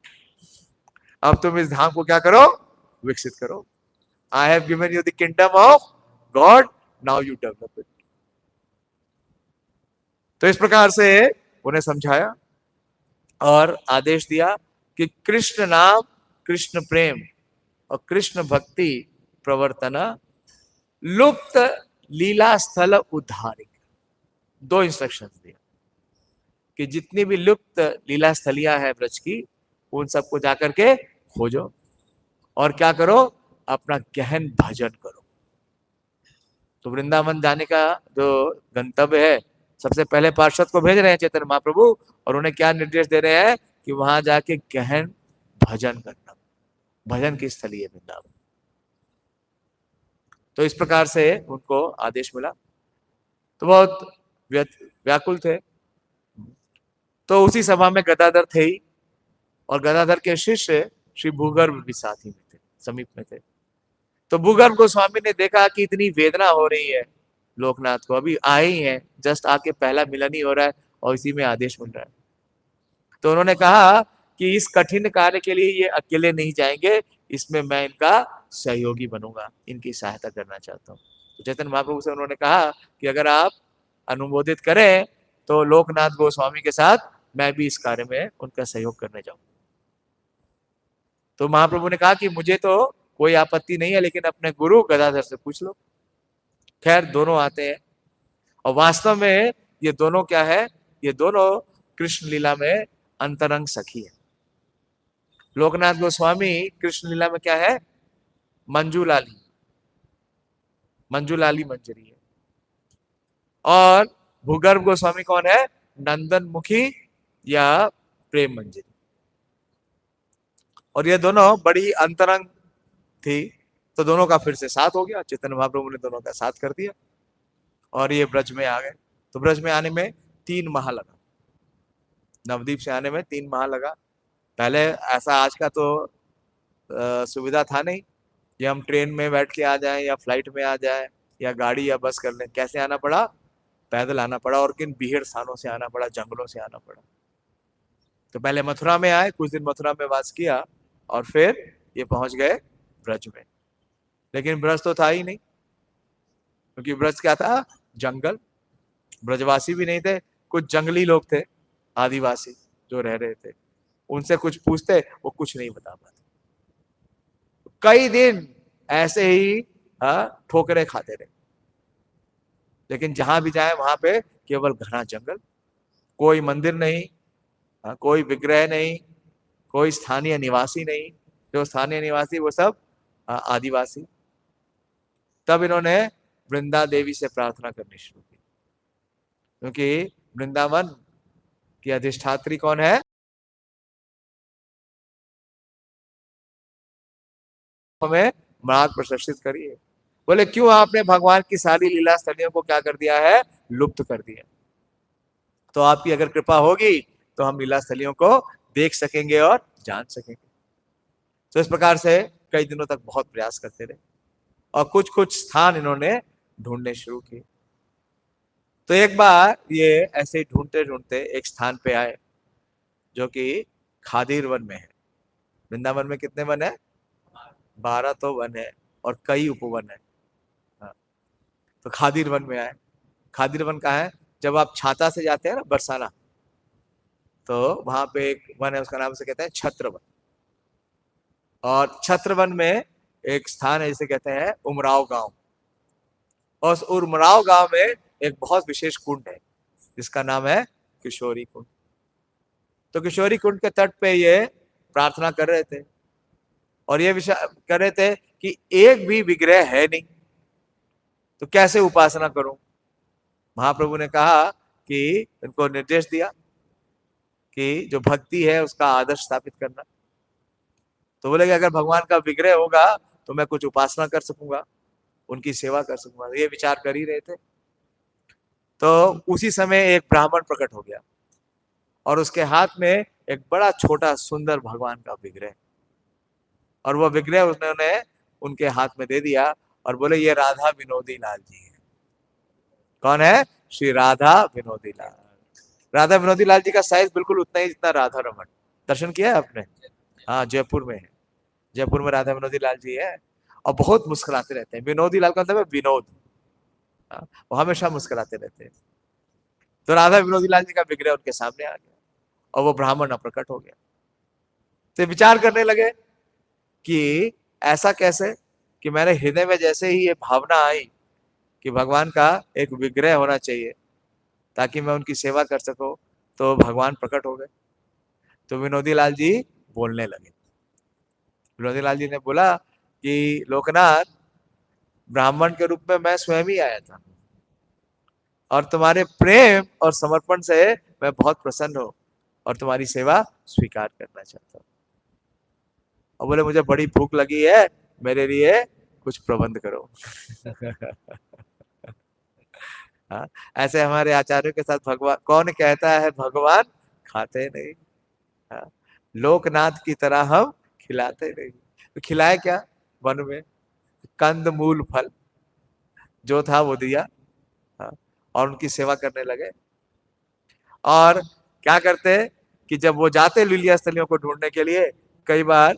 अब तुम इस धाम को क्या करो, विकसित करो। I have given you the kingdom of God, now you develop it. तो इस प्रकार से उन्हें समझाया और आदेश दिया कि कृष्ण नाम, कृष्ण प्रेम और कृष्ण भक्ति प्रवर्तना, लुप्त लीला स्थल उद्धारिक। दो इंस्ट्रक्शंस दिया कि जितनी भी लुप्त लीला स्थलियां हैं ब्रज की, उन सबको जाकर के खोजो और क्या करो, अपना गहन भजन करो। तो वृंदावन जाने का जो गंतव्य है, सबसे पहले पार्षद को भेज रहे हैं चैतन्य महाप्रभु, और उन्हें क्या निर्देश दे रहे हैं कि वहां जाके गहन भजन करना, भजन की स्थली है वृंदावन। तो इस प्रकार से उनको आदेश मिला, तो बहुत व्याकुल थे। तो उसी सभा में गदाधर थे ही, और गदाधर के शिष्य श्री भूगर्भ भी साथ ही में थे, समीप में थे। तो भूगर्भ गोस्वामी ने देखा कि इतनी वेदना हो रही है लोकनाथ को, अभी आए ही हैं, जस्ट आके पहला मिलन ही हो रहा है और इसी में आदेश मिल रहा है। तो उन्होंने कहा कि इस कठिन कार्य के लिए ये अकेले नहीं जाएंगे, इसमें मैं इनका सहयोगी बनूंगा, इनकी सहायता करना चाहता हूँ। तो चैतन्य महाप्रभु से उन्होंने कहा कि अगर आप अनुमोदित करें तो लोकनाथ गोस्वामी के साथ मैं भी इस कार्य में उनका सहयोग करने जाऊंगा। तो महाप्रभु ने कहा कि मुझे तो कोई आपत्ति नहीं है, लेकिन अपने गुरु गदाधर से पूछ लो। खैर दोनों आते हैं, और वास्तव में ये दोनों क्या है, ये दोनों कृष्ण लीला में अंतरंग सखी है। लोकनाथ गोस्वामी कृष्ण लीला में क्या है, मंजूलाली, मंजूलाली मंजरी है। और भूगर्भ गोस्वामी कौन है, नंदन मुखी या प्रेम मंजरी। और ये दोनों बड़ी अंतरंग थी, तो दोनों का फिर से साथ हो गया, चैतन्य महाप्रभु ने दोनों का साथ कर दिया और ये ब्रज में आ गए। तो ब्रज में आने में 3 माह लगा, नवदीप से आने में 3 माह लगा। पहले ऐसा आज का तो सुविधा था नहीं कि हम ट्रेन में बैठ के आ जाएं या फ्लाइट में आ जाएं या गाड़ी या बस कर लें। कैसे आना पड़ा, पैदल आना पड़ा, और किन भीड़ स्थानों से आना पड़ा, जंगलों से आना पड़ा। तो पहले मथुरा में आए, कुछ दिन मथुरा में वास किया, और फिर ये पहुंच गए ब्रज में। लेकिन ब्रज तो था ही नहीं, क्योंकि ब्रज क्या था, जंगल। ब्रजवासी भी नहीं थे, कुछ जंगली लोग थे, आदिवासी जो रह रहे थे। उनसे कुछ पूछते, वो कुछ नहीं बता पाते। कई दिन ऐसे ही ठोकरे खाते रहे। लेकिन जहां भी जाए वहां पे केवल घना जंगल, कोई मंदिर नहीं, कोई विग्रह नहीं, कोई स्थानीय निवासी नहीं। जो स्थानीय निवासी वो सब आदिवासी। तब इन्होंने वृंदा देवी से प्रार्थना करनी शुरू की, क्योंकि वृंदावन की अधिष्ठात्री कौन है, हमें मार्ग प्रशस्तित करिए। बोले क्यों, आपने भगवान की सारी लीला स्थलियों को क्या कर दिया है, लुप्त कर दिया। तो आपकी अगर कृपा होगी तो हम लीला स्थलियों को देख सकेंगे और जान सकेंगे। तो इस प्रकार से कई दिनों तक बहुत प्रयास करते रहे, और कुछ कुछ स्थान इन्होंने ढूंढने शुरू किए। तो एक बार ये ऐसे ही ढूंढते ढूंढते एक स्थान पे आए, जो कि खादीर वन में है। वृंदावन में कितने वन है, 12 तो वन है और कई उपवन है। हाँ। तो खादीर वन में आए। खादीर वन कहाँ है, जब आप छाता से जाते हैं ना बरसाना, तो वहां पे एक वन है, उसका नाम से कहते हैं छत्रवन। और छत्रवन में एक स्थान है जिसे कहते हैं उमराव गांव, और उस उमराव गांव में एक बहुत विशेष कुंड है जिसका नाम है किशोरी कुंड। तो किशोरी कुंड के तट पे ये प्रार्थना कर रहे थे और ये विचार कर रहे थे कि एक भी विग्रह है नहीं, तो कैसे उपासना करूं। महाप्रभु ने कहा कि इनको निर्देश दिया कि जो भक्ति है उसका आदर्श स्थापित करना। तो बोले कि अगर भगवान का विग्रह होगा तो मैं कुछ उपासना कर सकूंगा, उनकी सेवा कर सकूंगा। ये विचार कर ही रहे थे। तो उसी समय एक ब्राह्मण प्रकट हो गया और उसके हाथ में एक बड़ा छोटा सुंदर भगवान का विग्रह, और वो विग्रह उन्होंने उनके हाथ में दे दिया और बोले ये राधा विनोदी लाल जी है। कौन है? श्री राधा विनोदी लाल। राधा विनोदी लाल जी का साइज बिल्कुल उतना ही जितना राधा रमन। दर्शन किया है आपने? हाँ, जयपुर में है। जयपुर में राधा विनोदी लाल जी है और बहुत मुस्कुराते रहते हैं। विनोदी लाल का मतलब है विनोद। वो हमेशा मुस्कुराते रहते हैं। तो राधा विनोदी लाल जी का विग्रह उनके सामने आ गया और वो ब्राह्मण प्रकट हो गया। तो विचार करने लगे कि ऐसा कैसे, कि मैंने हृदय में जैसे ही ये भावना आई कि भगवान का एक विग्रह होना चाहिए ताकि मैं उनकी सेवा कर सकूं, तो भगवान प्रकट हो गए। तो विनोदी लाल जी बोलने लगे। विनोदी लाल जी ने बोला कि लोकनाथ, ब्राह्मण के रूप में मैं स्वयं ही आया था और तुम्हारे प्रेम और समर्पण से मैं बहुत प्रसन्न हूं और तुम्हारी सेवा स्वीकार करना चाहता हूं। और बोले मुझे बड़ी भूख लगी है, मेरे लिए कुछ प्रबंध करो। हाँ, ऐसे हमारे आचार्यों के साथ भगवान, कौन कहता है भगवान खाते नहीं। हाँ, लोकनाथ की तरह हम खिलाते नहीं। तो खिलाए क्या? वन में कंद मूल फल जो था वो दिया। हाँ, और उनकी सेवा करने लगे। और क्या करते कि जब वो जाते लिलिया स्थलियों को ढूंढने के लिए, कई बार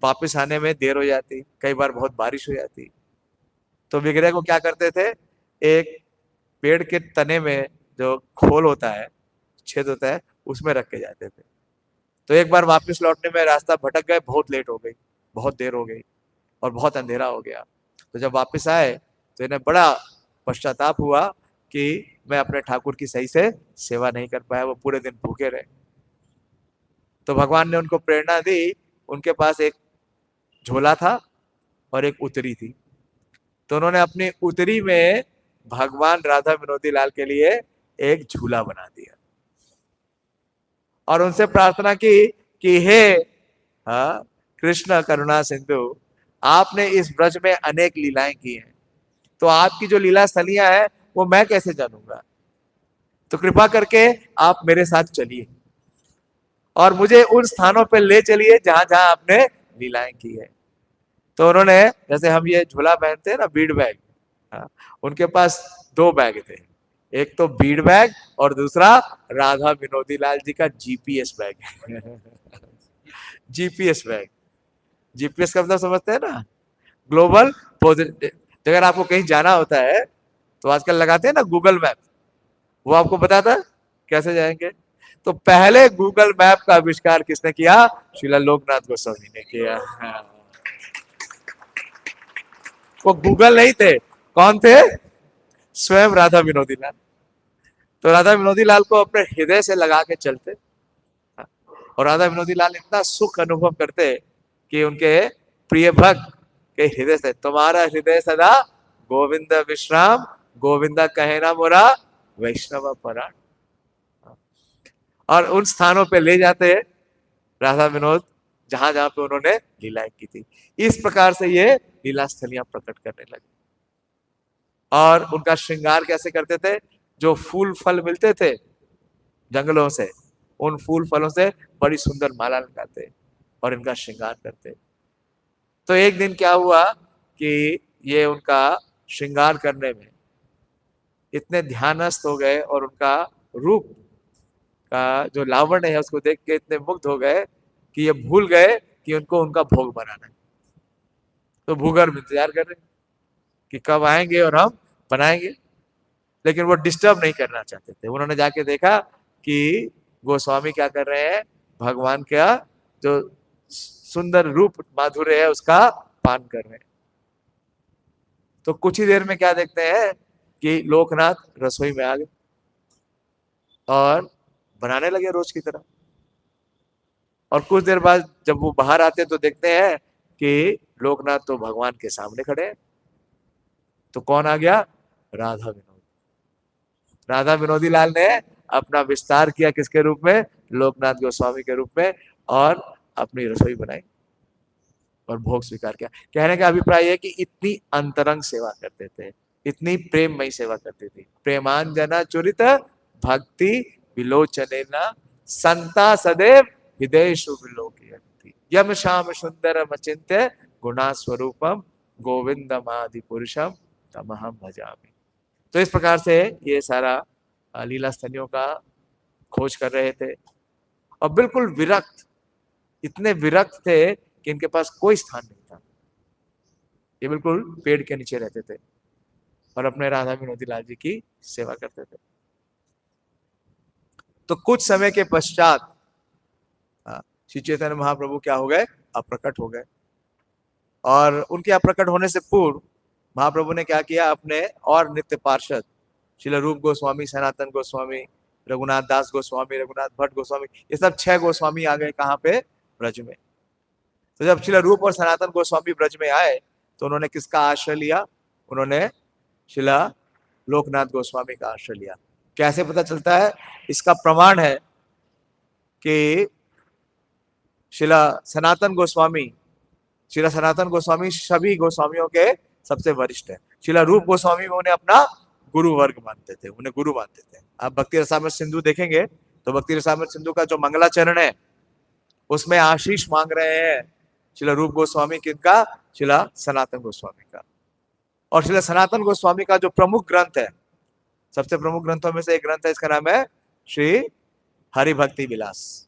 वापस आने में देर हो जाती, कई बार बहुत बारिश हो जाती। तो विग्रह को क्या करते थे, एक पेड़ के तने में जो खोल होता है, छेद होता है, उसमें रख के जाते थे। तो एक बार वापस लौटने में रास्ता भटक गए, बहुत लेट हो गई, बहुत देर हो गई और बहुत अंधेरा हो गया। तो जब वापस आए तो इन्हें बड़ा पश्चाताप हुआ कि मैं अपने ठाकुर की सही से सेवा नहीं कर पाया, वो पूरे दिन भूखे रहे। तो भगवान ने उनको प्रेरणा दी। उनके पास एक झोला था और एक उतरी थी। तो उन्होंने अपनी उतरी में भगवान राधा विनोदी लाल के लिए एक झूला बना दिया और उनसे प्रार्थना की कि हे कृष्ण करुणा सिंधु, आपने इस ब्रज में अनेक लीलाएं की हैं, तो आपकी जो लीला स्थलियां हैं वो मैं कैसे जानूंगा। तो कृपा करके आप मेरे साथ चलिए और मुझे उन स्थानों पर ले चलिए जहां जहां आपने लीलाएं की है। तो उन्होंने, जैसे हम ये झोला पहनते हैं ना, बीड बैग, उनके पास दो बैग थे। एक तो बीड बैग और दूसरा राधा विनोदी लाल जी का GPS bag. GPS bag, GPS का मतलब समझते हैं ना, ग्लोबल पॉजिटिव। अगर आपको कहीं जाना होता है तो आजकल लगाते हैं ना गूगल मैप, वो आपको बताता है कैसे जाएंगे। तो पहले गूगल मैप का आविष्कार किसने किया? श्रीला लोकनाथ गोस्वामी ने किया। वो गूगल नहीं थे, कौन थे? स्वयं राधा विनोदी लाल। तो राधा विनोदी लाल को अपने हृदय से लगा के चलते और राधा विनोदी लाल इतना सुख अनुभव करते कि उनके प्रिय भक्त के हृदय से, तुम्हारा हृदय सदा गोविंद विश्राम, गोविंदा कहे ना मोरा वैष्णव पराण। और उन स्थानों पे ले जाते हैं राधा विनोद जहां जहां पे उन्होंने लीलाएं की थी। इस प्रकार से ये लीला स्थलियां प्रकट करने लगे। और उनका श्रृंगार कैसे करते थे? जो फूल फल मिलते थे जंगलों से, उन फूल फलों से बड़ी सुंदर माला लगाते और इनका श्रृंगार करते। तो एक दिन क्या हुआ कि ये उनका श्रृंगार करने में इतने ध्यानस्थ हो गए और उनका रूप का जो लावण्य है उसको देख के इतने मुग्ध हो गए कि ये भूल गए कि उनको उनका भोग बनाना है। तो भूगर्भ इंतजार कर रहे कि कब आएंगे और हम बनाएंगे, लेकिन वो डिस्टर्ब नहीं करना चाहते थे। उन्होंने जाके देखा कि गोस्वामी क्या कर रहे हैं, भगवान का जो सुंदर रूप माधुर्य है उसका पान कर रहे हैं। तो कुछ ही देर में क्या देखते हैं कि लोकनाथ रसोई में आ गए और बनाने लगे रोज की तरह। और कुछ देर बाद जब वो बाहर आते हैं तो देखते हैं कि लोकनाथ तो भगवान के सामने खड़े हैं। तो कौन आ गया? राधा विनोद। राधा विनोदी लाल ने अपना विस्तार किया किसके रूप में? लोकनाथ गोस्वामी के रूप में, और अपनी रसोई बनाई और भोग स्वीकार किया। कहने का अभिप्राय है कि इतनी अंतरंग सेवा करते थे, इतनी प्रेममयी सेवा करते थे। प्रेमांजना चुरित भक्ति विलोचनेना संता सदैव हृदयेषु विलोकयन्ति यम श्याम सुंदरम अचिन्त्य गुणा स्वरूपम गोविंदमादि पुरुषम तमहम भजामि। तो इस प्रकार से ये सारा लीला स्थलियों का खोज कर रहे थे और बिल्कुल विरक्त, इतने विरक्त थे कि इनके पास कोई स्थान नहीं था। ये बिल्कुल पेड़ के नीचे रहते थे और अपने राधा विनोदी लाल जी की सेवा करते थे। तो कुछ समय के पश्चात श्री चैतन्य महाप्रभु क्या हो गए? अप्रकट हो गए। और उनके अप्रकट होने से पूर्व महाप्रभु ने क्या किया? अपने और नित्य पार्षद श्रील रूप गोस्वामी, सनातन गोस्वामी, रघुनाथ दास गोस्वामी, रघुनाथ भट्ट गोस्वामी, ये सब 6 गोस्वामी आ गए कहाँ पे? ब्रज में। तो जब श्रील रूप और सनातन गोस्वामी ब्रज में आए तो उन्होंने किसका आश्रय लिया? उन्होंने श्रीला लोकनाथ गोस्वामी का आश्रय लिया। कैसे पता चलता है? इसका प्रमाण है कि श्रीला सनातन गोस्वामी सभी गोस्वामियों के सबसे वरिष्ठ है। श्रीला रूप गोस्वामी उन्हें अपना गुरु वर्ग मानते थे, उन्हें गुरु मानते थे। आप भक्ति रसामृत सिंधु देखेंगे तो भक्ति रसामृत सिंधु का जो मंगलाचरण है उसमें आशीष मांग रहे हैं श्रीला रूप गोस्वामी किनका? श्रीला सनातन गोस्वामी का। और श्रीला सनातन गोस्वामी का जो प्रमुख ग्रंथ है, सबसे प्रमुख ग्रंथों में से एक ग्रंथ है, इसका नाम है श्री हरि भक्ति विलास।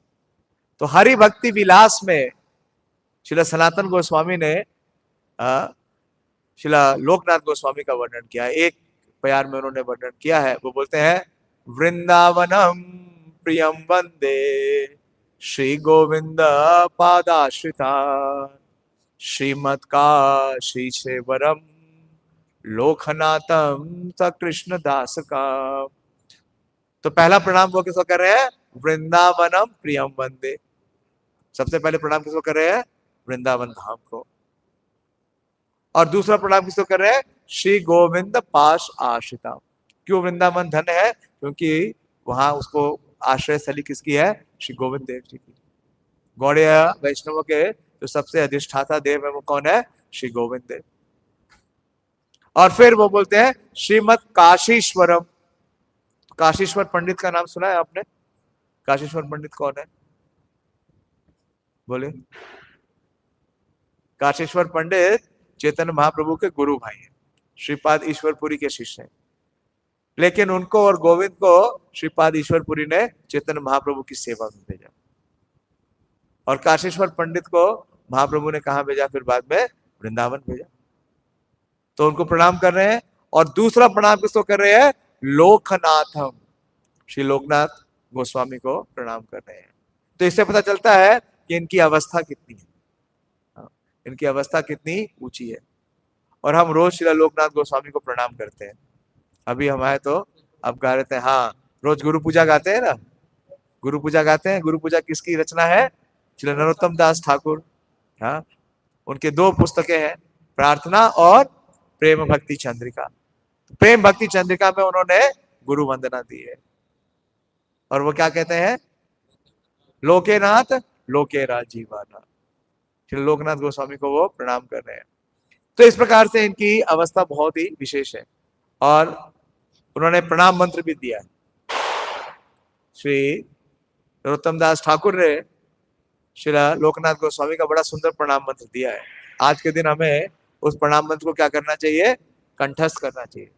तो हरि भक्ति विलास में श्रीला सनातन गोस्वामी ने श्रीला लोकनाथ गोस्वामी का वर्णन किया। एक प्यार में उन्होंने वर्णन किया है, वो बोलते हैं वृंदावनम प्रियम वंदे श्री गोविंद पादाश्रिता श्रीमद काशी शेवरम लोकनाथम स कृष्ण दास का। तो पहला प्रणाम वो किसको कर रहे हैं? वृंदावनम प्रियम वंदे। सबसे पहले प्रणाम किसको कर रहे हैं? वृंदावन धाम को। और दूसरा प्रणाम किसको कर रहे हैं? श्री गोविंद पाश आश्रिता। क्यों वृंदावन धन है? क्योंकि वहां उसको आश्रय स्थली किसकी है? श्री गोविंद देव जी की। गौड़ीय वैष्णवों के जो सबसे अधिष्ठाता देव है वो कौन है? श्री गोविंद देव। और फिर वो बोलते हैं श्रीमद काशीश्वरम। काशीश्वर पंडित का नाम सुना है आपने? काशीश्वर पंडित कौन है? बोले। काशीश्वर पंडित चैतन्य महाप्रभु के गुरु भाई हैं, श्रीपाद ईश्वरपुरी के शिष्य हैं। लेकिन उनको और गोविंद को श्रीपाद ईश्वरपुरी ने चैतन्य महाप्रभु की सेवा में भेजा। और काशीश्वर पंडित को महाप्रभु ने कहा भेजा? फिर बाद में वृंदावन भेजा। तो उनको प्रणाम कर रहे हैं। और दूसरा प्रणाम किसको कर रहे हैं? लोकनाथम, श्री लोकनाथ गोस्वामी को प्रणाम कर रहे हैं। तो इससे पता चलता है कि इनकी अवस्था कितनी है, इनकी अवस्था कितनी ऊंची है। और हम रोज श्री लोकनाथ गोस्वामी को प्रणाम करते हैं। अभी हम आए तो अब गा रहे थे, हाँ रोज गुरु पूजा गाते हैं ना, गुरु पूजा गाते हैं। गुरु पूजा किसकी रचना है? श्री नरोत्तम दास ठाकुर। हाँ, उनके 2 पुस्तकें हैं, प्रार्थना और प्रेम भक्ति चंद्रिका। प्रेम भक्ति चंद्रिका में उन्होंने गुरु वंदना दी है। और वो क्या कहते हैं? लोके नाथ लोके राजीवाना। श्री लोकनाथ गोस्वामी को वो प्रणाम कर रहे हैं। तो इस प्रकार से इनकी अवस्था बहुत ही विशेष है। और उन्होंने प्रणाम मंत्र भी दिया है। श्री नरोत्तम दास ठाकुर ने श्री लोकनाथ गोस्वामी का बड़ा सुंदर प्रणाम मंत्र दिया है। आज के दिन हमें उस प्रणाम मंत्र को क्या करना चाहिए? कंठस्थ करना चाहिए।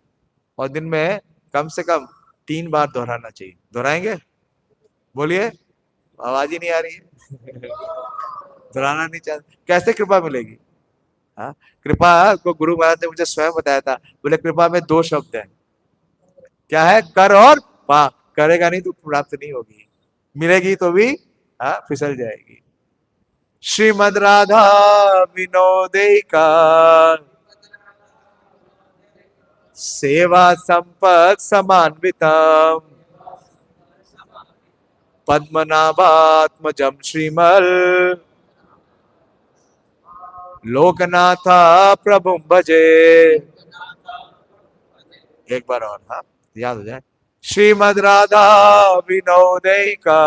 और दिन में कम से कम 3 बार दोहराना चाहिए। दोहराएंगे? बोलिए, आवाज ही नहीं आ रही है। दोहराना नहीं चाहते, कैसे कृपा मिलेगी? हाँ, कृपा को गुरु महाराज ने मुझे स्वयं बताया था। बोले कृपा में 2 शब्द हैं, क्या है? कर और पा। करेगा नहीं तो प्राप्त नहीं होगी, मिलेगी तो भी फिसल जाएगी। श्रीमद् राधा विनोदैका सेवा संपत् समान्वितम् पद्मनाभात्मजं श्रीमल लोकनाथ प्रभुं भजे। एक बार और, हाँ, याद हो जाए। श्रीमद् राधा विनोदैका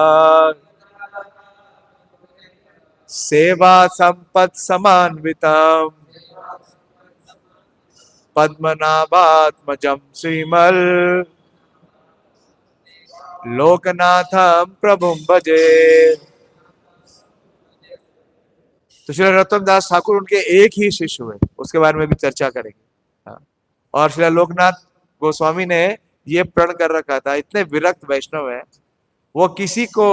सेवा संपत् समान्वितम् पद्मनाभात्मजं श्रीमल लोकनाथं प्रभुं भजे। तो श्री नरोत्तम दास ठाकुर उनके एक ही शिष्य हुए, उसके बारे में भी चर्चा करेंगे। हाँ। और श्री लोकनाथ गोस्वामी ने ये प्रण कर रखा था, इतने विरक्त वैष्णव है, वो किसी को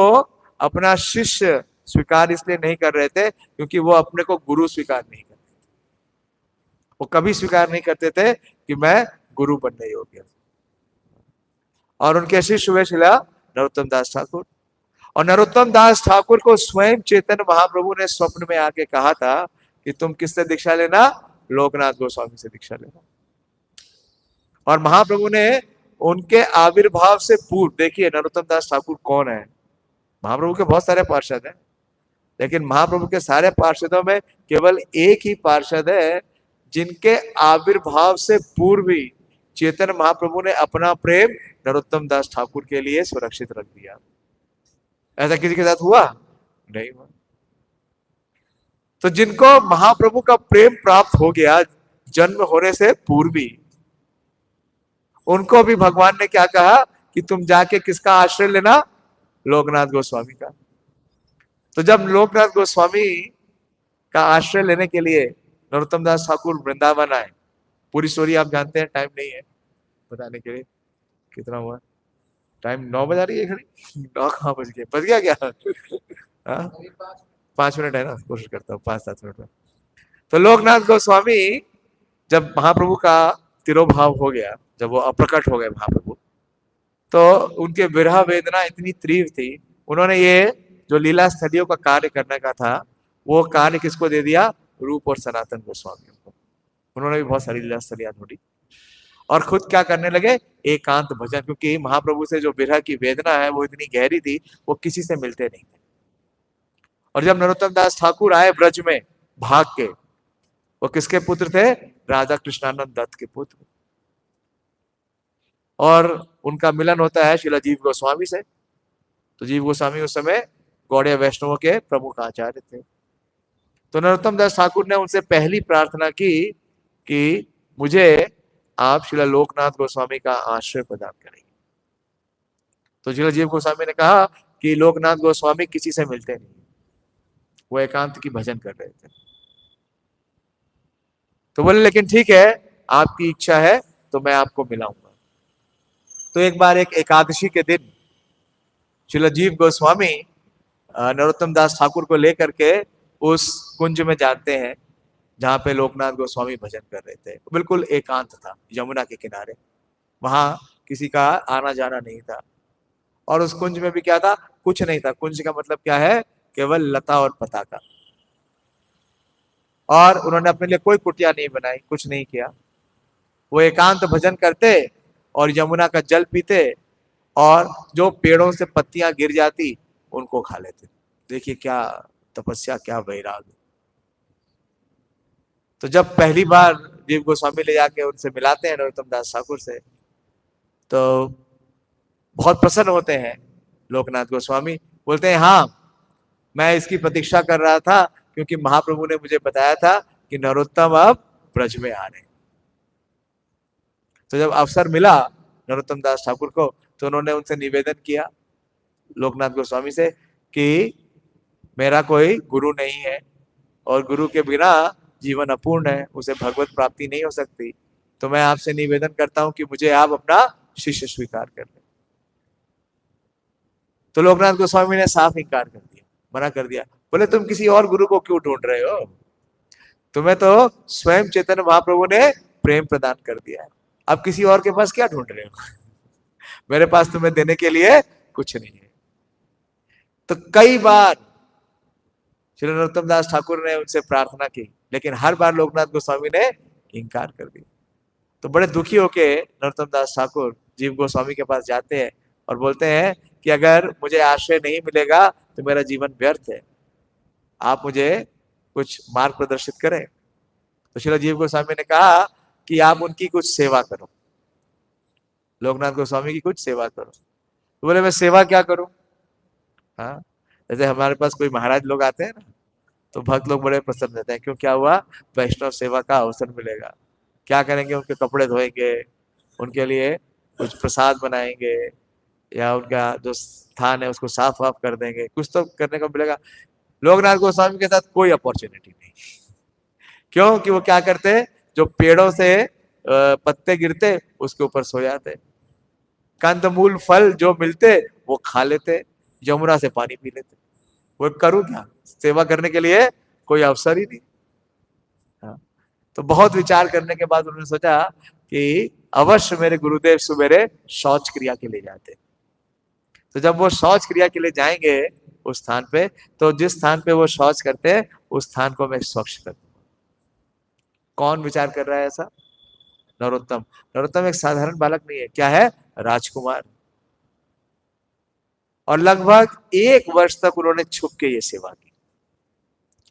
अपना शिष्य स्वीकार इसलिए नहीं कर रहे थे क्योंकि वो अपने को गुरु स्वीकार नहीं करते। वो कभी स्वीकार नहीं करते थे कि मैं गुरु बनने योग्य। और उनके शिष्य हुए श्रीला नरोत्तम दास ठाकुर। और नरोत्तम दास ठाकुर को स्वयं चैतन्य महाप्रभु ने स्वप्न में आके कहा था कि तुम किससे दीक्षा लेना? लोकनाथ गोस्वामी से दीक्षा लेना। और महाप्रभु ने उनके आविर्भाव से पूर्व, देखिए नरोत्तम दास ठाकुर कौन है। महाप्रभु के बहुत सारे पार्षद हैं, लेकिन महाप्रभु के सारे पार्षदों में केवल एक ही पार्षद है जिनके आविर्भाव से पूर्व ही चैतन्य महाप्रभु ने अपना प्रेम नरोत्तम दास ठाकुर के लिए सुरक्षित रख दिया। ऐसा किसी के साथ हुआ? नहीं हुआ। तो जिनको महाप्रभु का प्रेम प्राप्त हो गया जन्म होने से पूर्व ही, उनको भी भगवान ने क्या कहा कि तुम जाके किसका आश्रय लेना? लोकनाथ गोस्वामी का। तो जब लोकनाथ गोस्वामी का आश्रय लेने के लिए नरोत्तम दास ठाकुर वृंदावन आए, पूरी स्टोरी आप जानते हैं, टाइम नहीं है बताने के लिए। कितना हुआ टाइम? 9 बजा रही है घड़ी? 9 कहाँ बज गए? बज गया क्या? 5 मिनट है ना, कोशिश करता हूँ 5-7 मिनट में। तो लोकनाथ गोस्वामी जब महाप्रभु का तिरोभाव हो गया, जब वो अप्रकट हो गए महाप्रभु, तो उनके विरह वेदना इतनी तीव्र थी, उन्होंने ये जो लीला स्थलियों का कार्य करने का था वो कार्य किसको दे दिया? रूप और सनातन गोस्वामी को। उन्होंने भी बहुत सारी लीला स्थलियां ढूंढी और खुद क्या करने लगे? एकांत भजन। क्योंकि महाप्रभु से जो विरह की वेदना है वो इतनी गहरी थी, वो किसी से मिलते नहीं थे। और जब नरोत्तम दास ठाकुर आए ब्रज में भाग के, वो किसके पुत्र थे? राधा कृष्णानंद दत्त के पुत्र। और उनका मिलन होता है श्रीला जीव गोस्वामी से। तो जीव गोस्वामी उस समय गौड़ीय वैष्णवों के प्रमुख आचार्य थे। तो नरोत्तम दास ठाकुर ने उनसे पहली प्रार्थना की कि मुझे आप श्रीला लोकनाथ गोस्वामी का आश्रय प्रदान करेंगे। तो श्रीला जीव गोस्वामी ने कहा कि लोकनाथ गोस्वामी किसी से मिलते नहीं, वो एकांत की भजन कर रहे थे। तो बोले लेकिन ठीक है, आपकी इच्छा है तो मैं आपको मिलाऊंगा। तो एक बार एक एकादशी के दिन श्रीला जीव गोस्वामी नरोत्तम दास ठाकुर को लेकर के उस कुंज में जाते हैं जहां पे लोकनाथ गोस्वामी भजन कर रहे थे। बिल्कुल एकांत था, यमुना के किनारे, वहां किसी का आना जाना नहीं था। और उस कुंज में भी क्या था? कुछ नहीं था। कुंज का मतलब क्या है? केवल लता और पताका। और उन्होंने अपने लिए कोई कुटिया नहीं बनाई, कुछ नहीं किया। वो एकांत भजन करते और यमुना का जल पीते और जो पेड़ों से पत्तियां गिर जाती उनको खा लेते। देखिए क्या तपस्या, क्या वैराग्य। तो जब पहली बार जीव गोस्वामी ले जाके उनसे मिलाते हैं नरोत्तम दास ठाकुर से, तो बहुत प्रसन्न होते हैं लोकनाथ गोस्वामी। बोलते हैं हाँ, मैं इसकी प्रतीक्षा कर रहा था क्योंकि महाप्रभु ने मुझे बताया था कि नरोत्तम अब ब्रज में आ रहे हैं। तो जब अवसर मिला नरोत्तम दास ठाकुर को, तो उन्होंने उनसे निवेदन किया लोकनाथ गोस्वामी से कि मेरा कोई गुरु नहीं है और गुरु के बिना जीवन अपूर्ण है, उसे भगवत प्राप्ति नहीं हो सकती। तो मैं आपसे निवेदन करता हूं कि मुझे आप अपना शिष्य स्वीकार कर लें। तो लोकनाथ गोस्वामी ने साफ इनकार कर दिया, मना कर दिया। बोले तुम किसी और गुरु को क्यों ढूंढ रहे हो? तुम्हें तो स्वयं चैतन्य महाप्रभु ने प्रेम प्रदान कर दिया है, अब किसी और के पास क्या ढूंढ रहे हो? मेरे पास तुम्हें देने के लिए कुछ नहीं है। तो कई बार श्री नरोत्तम दास ठाकुर ने उनसे प्रार्थना की, लेकिन हर बार लोकनाथ गोस्वामी ने इनकार कर दिया। तो बड़े दुखी होके नरोत्तम दास ठाकुर जीव गोस्वामी के पास जाते हैं और बोलते हैं कि अगर मुझे आश्रय नहीं मिलेगा तो मेरा जीवन व्यर्थ है, आप मुझे कुछ मार्ग प्रदर्शित करें। तो श्री जीव गोस्वामी ने कहा कि आप उनकी कुछ सेवा करो, लोकनाथ गोस्वामी की कुछ सेवा करो। तो बोले मैं सेवा क्या करूं? हाँ, जैसे हमारे पास कोई महाराज लोग आते हैं ना, तो भक्त लोग बड़े प्रसन्न रहते हैं, क्यों, क्या हुआ, वैष्णव सेवा का अवसर मिलेगा। क्या करेंगे, उनके कपड़े धोएंगे, उनके लिए कुछ प्रसाद बनाएंगे, या उनका जो स्थान है उसको साफ वाफ कर देंगे, कुछ तो करने को मिलेगा। लोकनाथ गोस्वामी के साथ कोई अपॉर्चुनिटी नहीं। क्यों कि वो क्या करते, जो पेड़ों से पत्ते गिरते उसके ऊपर सो जाते, कंदमूल फल जो मिलते वो खा लेते, यमुना से पानी पी लेते। वो करूं क्या, सेवा करने के लिए कोई अवसर ही नहीं। हाँ। तो बहुत विचार करने के बाद उन्होंने सोचा कि अवश्य मेरे गुरुदेव सुबेरे शौच क्रिया के लिए जाते। तो जब वो शौच क्रिया के लिए जाएंगे उस स्थान पे, तो जिस स्थान पे वो शौच करते हैं उस स्थान को मैं स्वच्छ कर दूंगा। कौन विचार कर रहा है ऐसा? नरोत्तम। नरोत्तम एक साधारण बालक नहीं है, क्या है, राजकुमार। और लगभग 1 वर्ष तक उन्होंने छुप के ये सेवा की,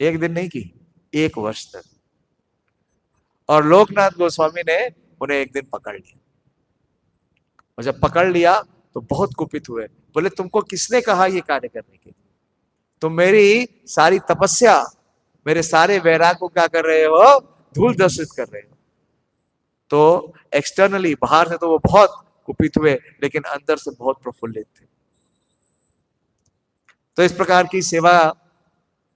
एक दिन नहीं की, 1 वर्ष तक। और लोकनाथ गोस्वामी ने उन्हें एक दिन पकड़ लिया, और जब पकड़ लिया तो बहुत कुपित हुए। बोले तुमको किसने कहा ये कार्य करने के लिए? तुम मेरी सारी तपस्या, मेरे सारे वैराग को क्या कर रहे हो, धूल दर्शित कर रहे हो। तो एक्सटर्नली, बाहर से तो वो बहुत कुपित हुए, लेकिन अंदर से बहुत प्रफुल्लित थे। तो इस प्रकार की सेवा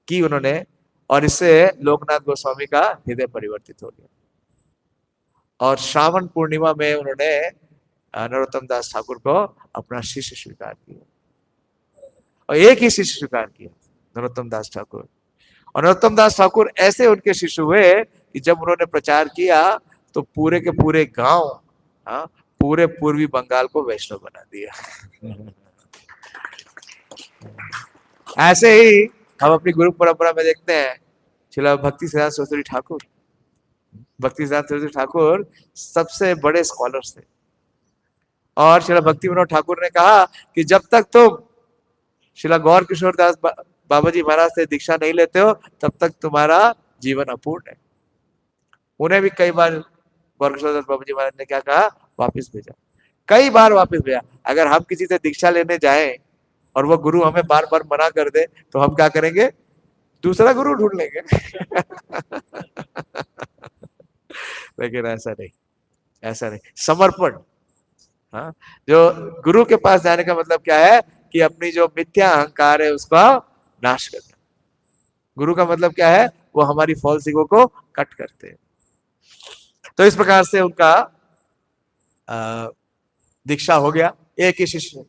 की उन्होंने, और इससे लोकनाथ गोस्वामी का हृदय परिवर्तित हो गया। और श्रावण पूर्णिमा में उन्होंने नरोत्तम दास ठाकुर को अपना शिष्य स्वीकार किया, और एक ही शिष्य स्वीकार किया, नरोत्तम दास ठाकुर। और नरोत्तम दास ठाकुर ऐसे उनके शिष्य हुए कि जब उन्होंने प्रचार किया तो पूरे के पूरे गांव, हाँ, पूरे पूर्वी बंगाल को वैष्णव बना दिया। ऐसे ही हम अपनी गुरु परंपरा में देखते हैं, श्रील भक्ति सिद्धांत सरस्वती ठाकुर, भक्ति सिद्धांत सरस्वती ठाकुर सबसे बड़े स्कॉलर्स थे। और श्रील भक्ति विनोद ठाकुर ने कहा कि जब तक तुम श्रील गौर किशोर दास बाबा जी महाराज से दीक्षा नहीं लेते हो तब तक तुम्हारा जीवन अपूर्ण है। उन्हें भी कई बार गौर किशोर दास बाबा जी महाराज ने क्या कहा, वापिस भेजा, कई बार वापिस भेजा। अगर हम किसी से दीक्षा लेने जाएं और वो गुरु हमें बार बार मना कर दे तो हम क्या करेंगे, दूसरा गुरु ढूंढ लेंगे। लेकिन ऐसा नहीं, ऐसा नहीं, समर्पण। हाँ, जो गुरु के पास जाने का मतलब क्या है कि अपनी जो मिथ्या अहंकार है उसका नाश करना। गुरु का मतलब क्या है, वो हमारी फॉल्स ईगो को कट करते हैं। तो इस प्रकार से उनका दीक्षा हो गया, एक ही शिष्य।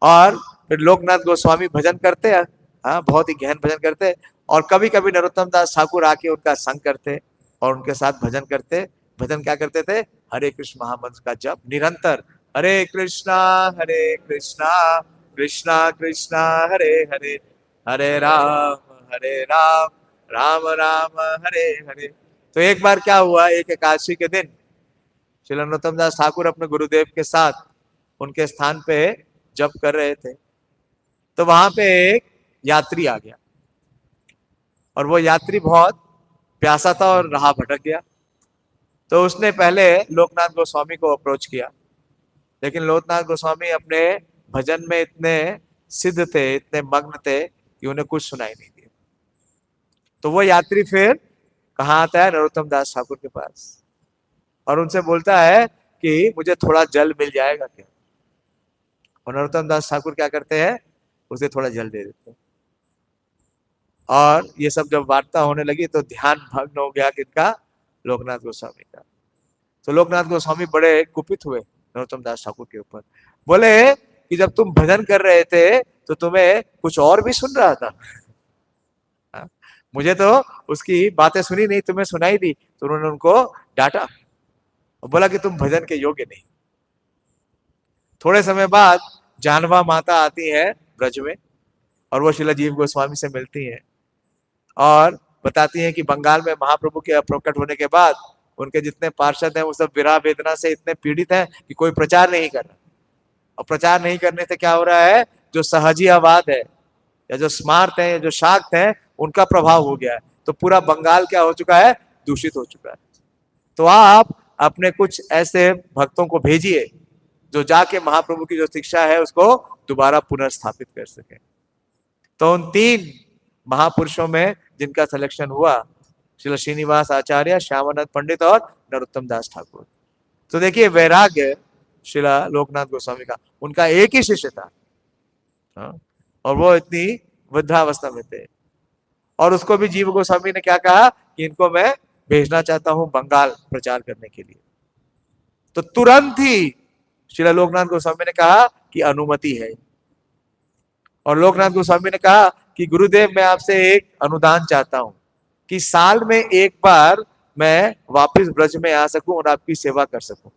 और फिर लोकनाथ गोस्वामी भजन करते हैं, हाँ, बहुत ही गहन भजन करते। और कभी कभी नरोत्तम दास ठाकुर आके उनका संग करते और उनके साथ भजन करते। भजन क्या करते थे, हरे कृष्ण महामंत्र का जप निरंतर, हरे कृष्णा कृष्णा कृष्णा हरे हरे, हरे राम राम राम हरे हरे। तो एक बार क्या हुआ, एक एकादशी के दिन श्री नरोत्तम दास ठाकुर अपने गुरुदेव के साथ उनके स्थान पे जप कर रहे थे। तो वहां पे एक यात्री आ गया, और वो यात्री बहुत प्यासा था और राह भटक गया। तो उसने पहले लोकनाथ गोस्वामी को अप्रोच किया, लेकिन लोकनाथ गोस्वामी अपने भजन में इतने सिद्ध थे, इतने मग्न थे कि उन्हें कुछ सुनाई नहीं दिया। तो वो यात्री फिर कहाँ आता है, नरोत्तम दास ठाकुर के पास, और उनसे बोलता है कि मुझे थोड़ा जल मिल जाएगा क्या? और नरोत्तम दास ठाकुर क्या करते हैं, उसे थोड़ा जल दे देते हैं। और ये सब जब वार्ता होने लगी तो ध्यान भग्न हो गया किसका, लोकनाथ गोस्वामी का। तो लोकनाथ गोस्वामी बड़े कुपित हुए नरोत्तम दास ठाकुर के ऊपर। बोले कि जब तुम भजन कर रहे थे तो तुम्हें कुछ और भी सुन रहा था, हा? मुझे तो उसकी बातें सुनी नहीं, तुम्हें सुनाई दी। तो उन्होंने उनको डांटा और बोला कि तुम भजन के योग्य नहीं। थोड़े समय बाद जानवा माता आती है ब्रज में, और वो श्रील जीव गोस्वामी से मिलती हैं। और बताती हैं कि बंगाल में महाप्रभु के प्रकट होने के बाद उनके जितने पार्षद हैं वो सब विरह वेदना से इतने पीड़ित हैं कि कोई प्रचार नहीं कर रहा। और प्रचार नहीं करने से क्या हो रहा है, जो सहजियावाद है या जो स्मार्ट है या जो शाक्त है उनका प्रभाव हो गया है। तो पूरा बंगाल क्या हो चुका है, दूषित हो चुका है। तो आप अपने कुछ ऐसे भक्तों को भेजिए जो जाके महाप्रभु की जो शिक्षा है उसको दोबारा पुनर्स्थापित कर सके। तो उन 3 महापुरुषों में जिनका सिलेक्शन हुआ, श्री श्रीनिवास आचार्य, श्यामानंद पंडित और नरोत्तम दास ठाकुर। तो देखिए वैराग्य शिला लोकनाथ गोस्वामी का, उनका एक ही शिष्य था। हाँ? और वो इतनी वृद्धावस्था में थे और उसको भी जीव गोस्वामी ने क्या कहा कि इनको मैं भेजना चाहता हूं बंगाल प्रचार करने के लिए। तो तुरंत ही श्रीला लोकनाथ गोस्वामी ने कहा कि अनुमति है। और लोकनाथ गोस्वामी ने कहा कि गुरुदेव मैं आपसे एक अनुदान चाहता हूं कि साल में एक बार मैं वापस ब्रज में आ सकूं और आपकी सेवा कर सकूं।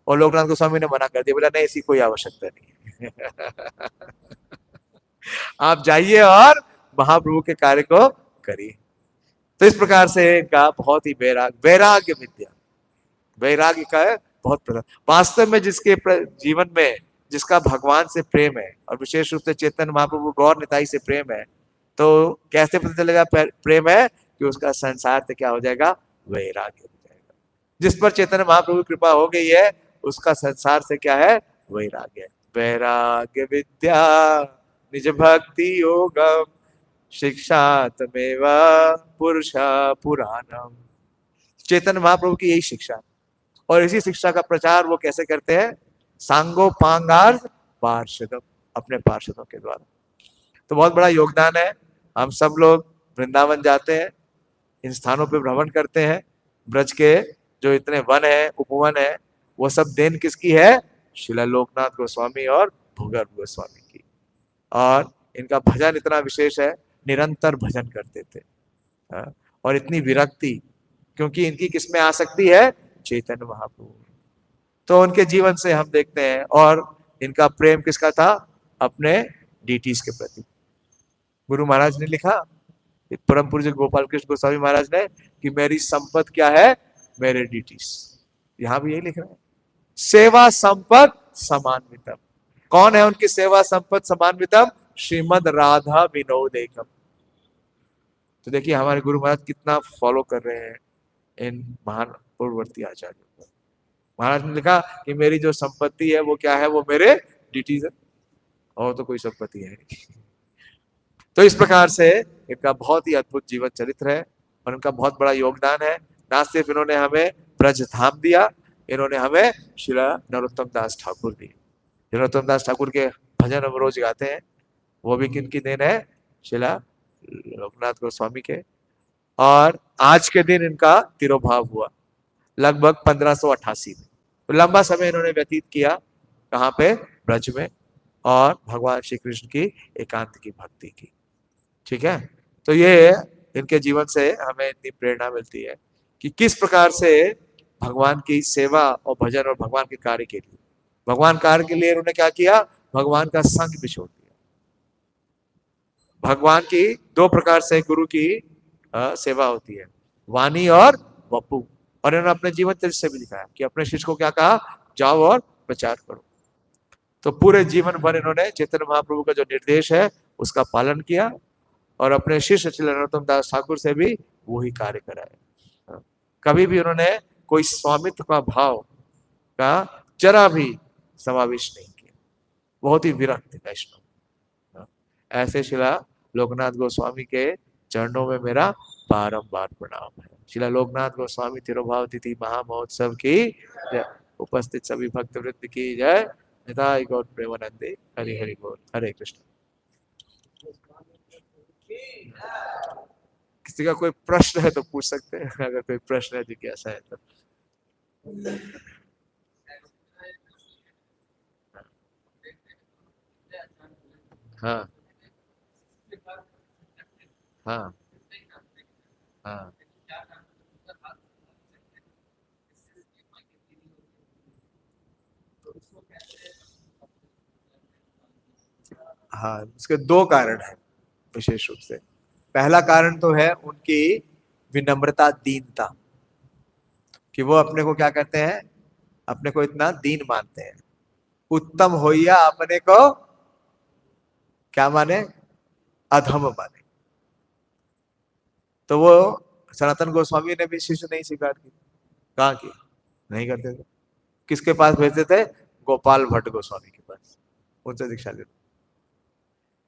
और लोकनाथ गोस्वामी ने मना कर दिया, बोला नहीं ऐसी कोई आवश्यकता नहीं है। आप जाइए और महाप्रभु के कार्य को करिए। तो इस प्रकार से का बहुत ही वैराग्य विद्या, वैराग्य का है बहुत प्रधान। वास्तव में जिसके जीवन में जिसका भगवान से प्रेम है और विशेष रूप से चैतन्य महाप्रभु गौर निताई से प्रेम है, तो कैसे पता चलेगा प्रेम है, कि उसका संसार से क्या हो जाएगा, वैराग्य हो जाएगा। जिस पर चैतन्य महाप्रभु की कृपा हो गई है उसका संसार से क्या है, वैराग्य। वैराग्य विद्या निज भक्ति योगम शिक्षा तमेव पुरुषा पुराणम। चैतन्य महाप्रभु की यही शिक्षा, और इसी शिक्षा का प्रचार वो कैसे करते हैं, सांगो पांगार पार्षदम, अपने पार्षदों के द्वारा। तो बहुत बड़ा योगदान है। हम सब लोग वृंदावन जाते हैं, इन स्थानों पे भ्रमण करते हैं। ब्रज के जो इतने वन है, उपवन है, वो सब देन किसकी है, श्रील लोकनाथ गोस्वामी और भूगर्भ गोस्वामी की। और इनका भजन इतना विशेष है, निरंतर भजन करते थे। और इतनी विरक्ति, क्योंकि इनकी किसमें आसक्ति है, चैतन्य महाप्रभु। तो उनके जीवन से हम देखते हैं। और इनका प्रेम किसका था, अपने डीटीज के प्रति। गुरु महाराज ने लिखा, परम पूज्य गोपाल कृष्ण गोस्वामी महाराज ने, कि मेरी संपत्ति क्या है, मेरे डीटीज। यहां भी यही लिख रहे हैं, सेवा संपत्ति समान्वितम। कौन है उनकी सेवा संपत्ति समान्वितम, श्रीमद राधा विनोदेकम। तो देखिए हमारे गुरु महाराज कितना फॉलो कर रहे हैं इन महान पूर्ववर्ती आचार्यों को। महाराज ने लिखा कि मेरी जो संपत्ति है वो क्या है, वो मेरे डीटीज है, और तो कोई संपत्ति है नहीं। तो इस प्रकार से इनका बहुत ही अद्भुत जीवन चरित्र है और इनका बहुत बड़ा योगदान है। ना सिर्फ इन्होंने हमें ब्रज धाम दिया, इन्होंने हमें श्री नरोत्तम दास ठाकुर दिए। नरोत्तम दास ठाकुर के भजन हम रोज गाते हैं, वो भी किनकी देन है, शिला लोकनाथ गोस्वामी के। और आज के दिन इनका तिरोभाव हुआ लगभग 1588 में। तो लंबा समय इन्होंने व्यतीत किया कहाँ पे, ब्रज में, और भगवान श्री कृष्ण की एकांत की भक्ति की। ठीक है, तो ये इनके जीवन से हमें इतनी प्रेरणा मिलती है कि किस प्रकार से भगवान की सेवा और भजन और भगवान के कार्य के लिए, भगवान कार्य के लिए इन्होंने क्या किया, भगवान का संग भी छोड़ दिया। भगवान की 2 प्रकार से गुरु की सेवा होती है, वाणी और वपु। और इन्होंने अपने जीवन चरित्र से भी दिखाया कि अपने शिष्य को क्या कहा, जाओ और प्रचार करो। तो पूरे जीवन भर इन्होंने चैतन्य महाप्रभु का जो निर्देश है उसका पालन किया और अपने शिष्य श्री नरोत्तम दास ठाकुर से भी वही कार्य कराया। कभी भी उन्होंने कोई स्वामित्व का भाव का जरा भी समावेश नहीं किया, बहुत ही विरक्त वैष्णव। ऐसे शिला लोकनाथ गोस्वामी के चरणों में मेरा बारंबार प्रणाम है। शिला लोकनाथ गोस्वामी तिरुभाव तिथि महामहोत्सव की उपस्थित सभी भक्त वृंद की जय। निताई गौर प्रेमानंदे। हरि हरि बोल। हरे कृष्ण। किसी का कोई प्रश्न है तो पूछ सकते हैं, अगर कोई प्रश्न है जिज्ञासा है तो। हाँ हाँ हाँ हाँ, इसके 2 कारण हैं विशेष रूप से। पहला कारण तो है उनकी विनम्रता, दीनता, कि वो अपने को क्या करते हैं, अपने को इतना दीन मानते हैं। उत्तम होइया अपने को क्या माने, अधम माने। तो वो सनातन गोस्वामी ने भी शिष्य नहीं स्वीकार की, कहाँ की, नहीं करते थे। किसके पास भेजते थे, गोपाल भट्ट गोस्वामी के पास, उनसे दीक्षा लेते,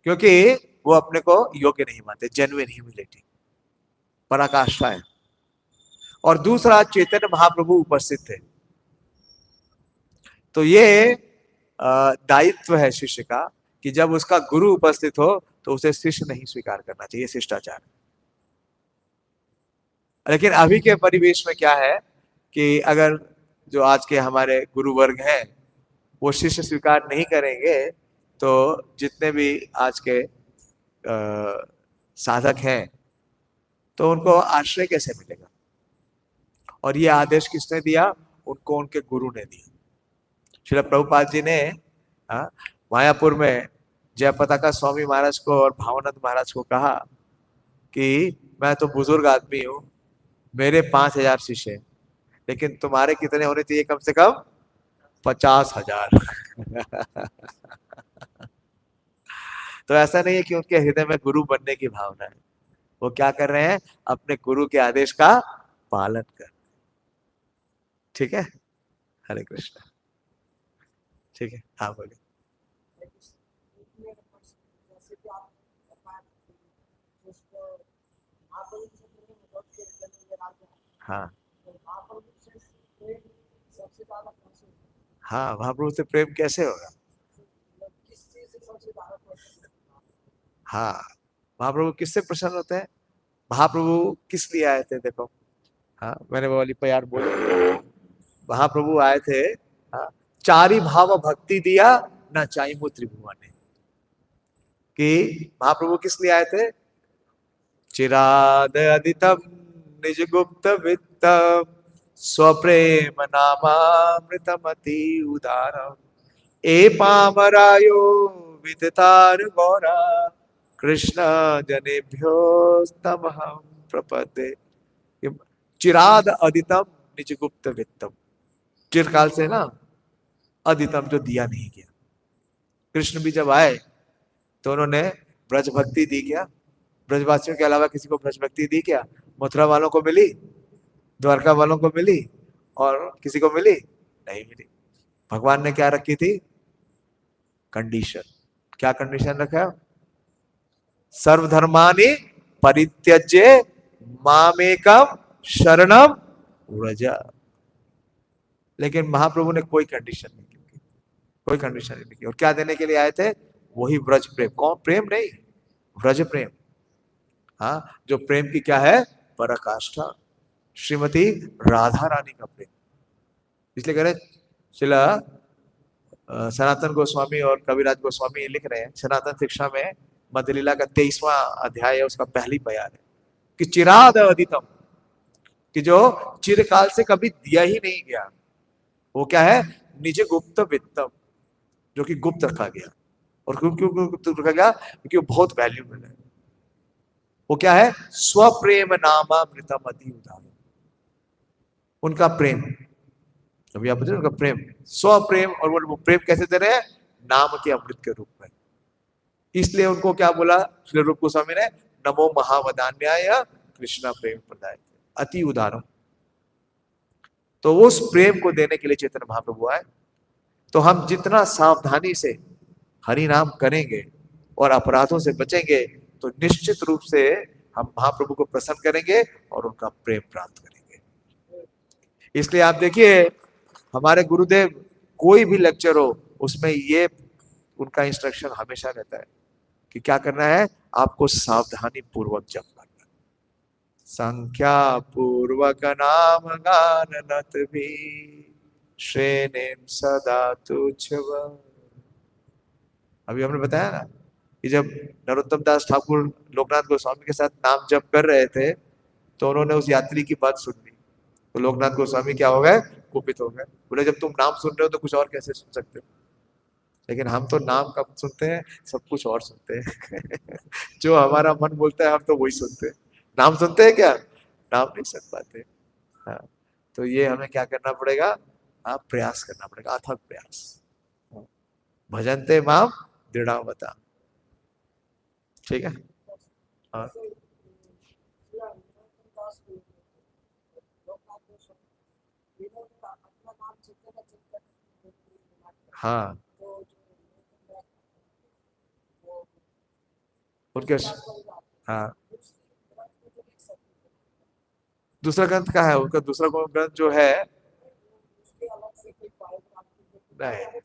क्योंकि वो अपने को योग्य नहीं मानते, जेन्युइन ह्यूमिलिटी, पराकाष्ठा है। और दूसरा, चैतन्य महाप्रभु उपस्थित थे, तो ये दायित्व है शिष्य का कि जब उसका गुरु उपस्थित हो तो उसे शिष्य नहीं स्वीकार करना चाहिए, शिष्टाचार। लेकिन अभी के परिवेश में क्या है कि अगर जो आज के हमारे गुरु वर्ग हैं वो शिष्य स्वीकार नहीं करेंगे तो जितने भी आज के साधक हैं तो उनको आश्रय कैसे मिलेगा। और ये आदेश किसने दिया, उनको उनके गुरु ने दिया। श्रील प्रभुपाद जी ने मायापुर में जयपताका स्वामी महाराज को और भावानंद महाराज को कहा कि मैं तो बुजुर्ग आदमी हूं, मेरे 5,000 शिष्य, लेकिन तुम्हारे कितने होने चाहिए, कम से कम 50,000। तो ऐसा नहीं है कि उनके हृदय में गुरु बनने की भावना है, वो क्या कर रहे हैं, अपने गुरु के आदेश का पालन कर। ठीक है, हरे कृष्ण। ठीक है, हाँ बोलिए। हाँ हाँ, महाप्रभु से प्रेम कैसे होगा। हाँ, महाप्रभु किससे प्रसन्न होते हैं, महाप्रभु किस लिए आए थे, देखो। हाँ, मैंने वो वाली प्यार बोली, महाप्रभु आए थे, हाँ, चारि भाव भक्ति दिया ना चाइमु त्रिभुवन, कि महाप्रभु किस लिए आए थे, चिराद अदितम निज गुप्त वित्तम स्वप्रेम नामामृतमति उदारम ए पामरायो विदितार गौरा कृष्ण जनेभ्योस्तमहं प्रपद्ये। चिराद अदितम निज गुप्त वित्तम, चिरकाल से ना अदितम, जो दिया नहीं किया। कृष्ण भी जब आए तो उन्होंने ब्रज भक्ति दी क्या, ब्रजवासियों के अलावा किसी को ब्रज भक्ति दी क्या, मथुरा वालों को मिली, द्वारका वालों को मिली, और किसी को मिली नहीं मिली। भगवान ने क्या रखी थी, कंडीशन। क्या कंडीशन रखा, सर्वधर्मानि परित्यज्य मामेकम शरणम व्रज। लेकिन महाप्रभु ने कोई कंडीशन नहीं की, कोई कंडीशन नहीं की। और क्या देने के लिए आए थे, वही ब्रज प्रेम। कौन प्रेम, नहीं, ब्रज प्रेम। हाँ, जो प्रेम की क्या है, पराकाष्ठा, श्रीमती राधा रानी का प्रेम। इसलिए कह रहे शिला सनातन गोस्वामी और कविराज गोस्वामी लिख रहे हैं सनातन शिक्षा में, मध्यलीला का 23वां अध्याय है, उसका पहली बयान है कि चिराद अदितम, कि जो चिरकाल से कभी दिया ही नहीं गया, वो क्या है, निज गुप्त वित्तम, जो कि गुप्त रखा गया। और क्यों क्यों गुप्त रखा गया, क्योंकि वो बहुत वैल्यूबल है। वो क्या है, स्वप्रेम नामामृतम अति उदार, उनका प्रेम। अभी आप उनका प्रेम, स्वप्रेम, और वो प्रेम कैसे दे रहे हैं, नाम के अमृत के रूप में। इसलिए उनको क्या बोला श्री रूप गोस्वामी ने, नमो महावदान्याय कृष्णा प्रेम प्रदाय, अति उदारम। तो उस प्रेम को देने के लिए चैतन्य महाप्रभु आए। तो हम जितना सावधानी से हरि नाम करेंगे और अपराधों से बचेंगे तो निश्चित रूप से हम महाप्रभु को प्रसन्न करेंगे और उनका प्रेम प्राप्त करेंगे। इसलिए आप देखिए, हमारे गुरुदेव कोई भी लेक्चर हो उसमें ये उनका इंस्ट्रक्शन हमेशा रहता है कि क्या करना है, आपको सावधानी पूर्वक जप करना, संख्या पूर्वक नाम गान नत भी श्रेणीम सदा तुच्छव। अभी हमने बताया ना कि जब नरोत्तम दास ठाकुर लोकनाथ गोस्वामी के साथ नाम जप कर रहे थे तो उन्होंने उस यात्री की बात सुन ली, तो लोकनाथ गोस्वामी क्या हो गए, कुपित हो गए। बोले जब तुम नाम सुन रहे हो तो कुछ और कैसे सुन सकते हो, लेकिन हम तो नाम कब सुनते हैं, सब कुछ और सुनते हैं। जो हमारा मन बोलता है हम तो वही सुनते हैं। नाम सुनते हैं क्या? नाम नहीं सुन पाते। हाँ, तो ये हमें क्या करना पड़ेगा? आप प्रयास करना पड़ेगा, अथक प्रयास। भजनते माम दृढ़ावता। ठीक है। हाँ हाँ, उनके, हाँ, दूसरा ग्रंथ का है उनका, दूसरा ग्रंथ जो है। नहीं,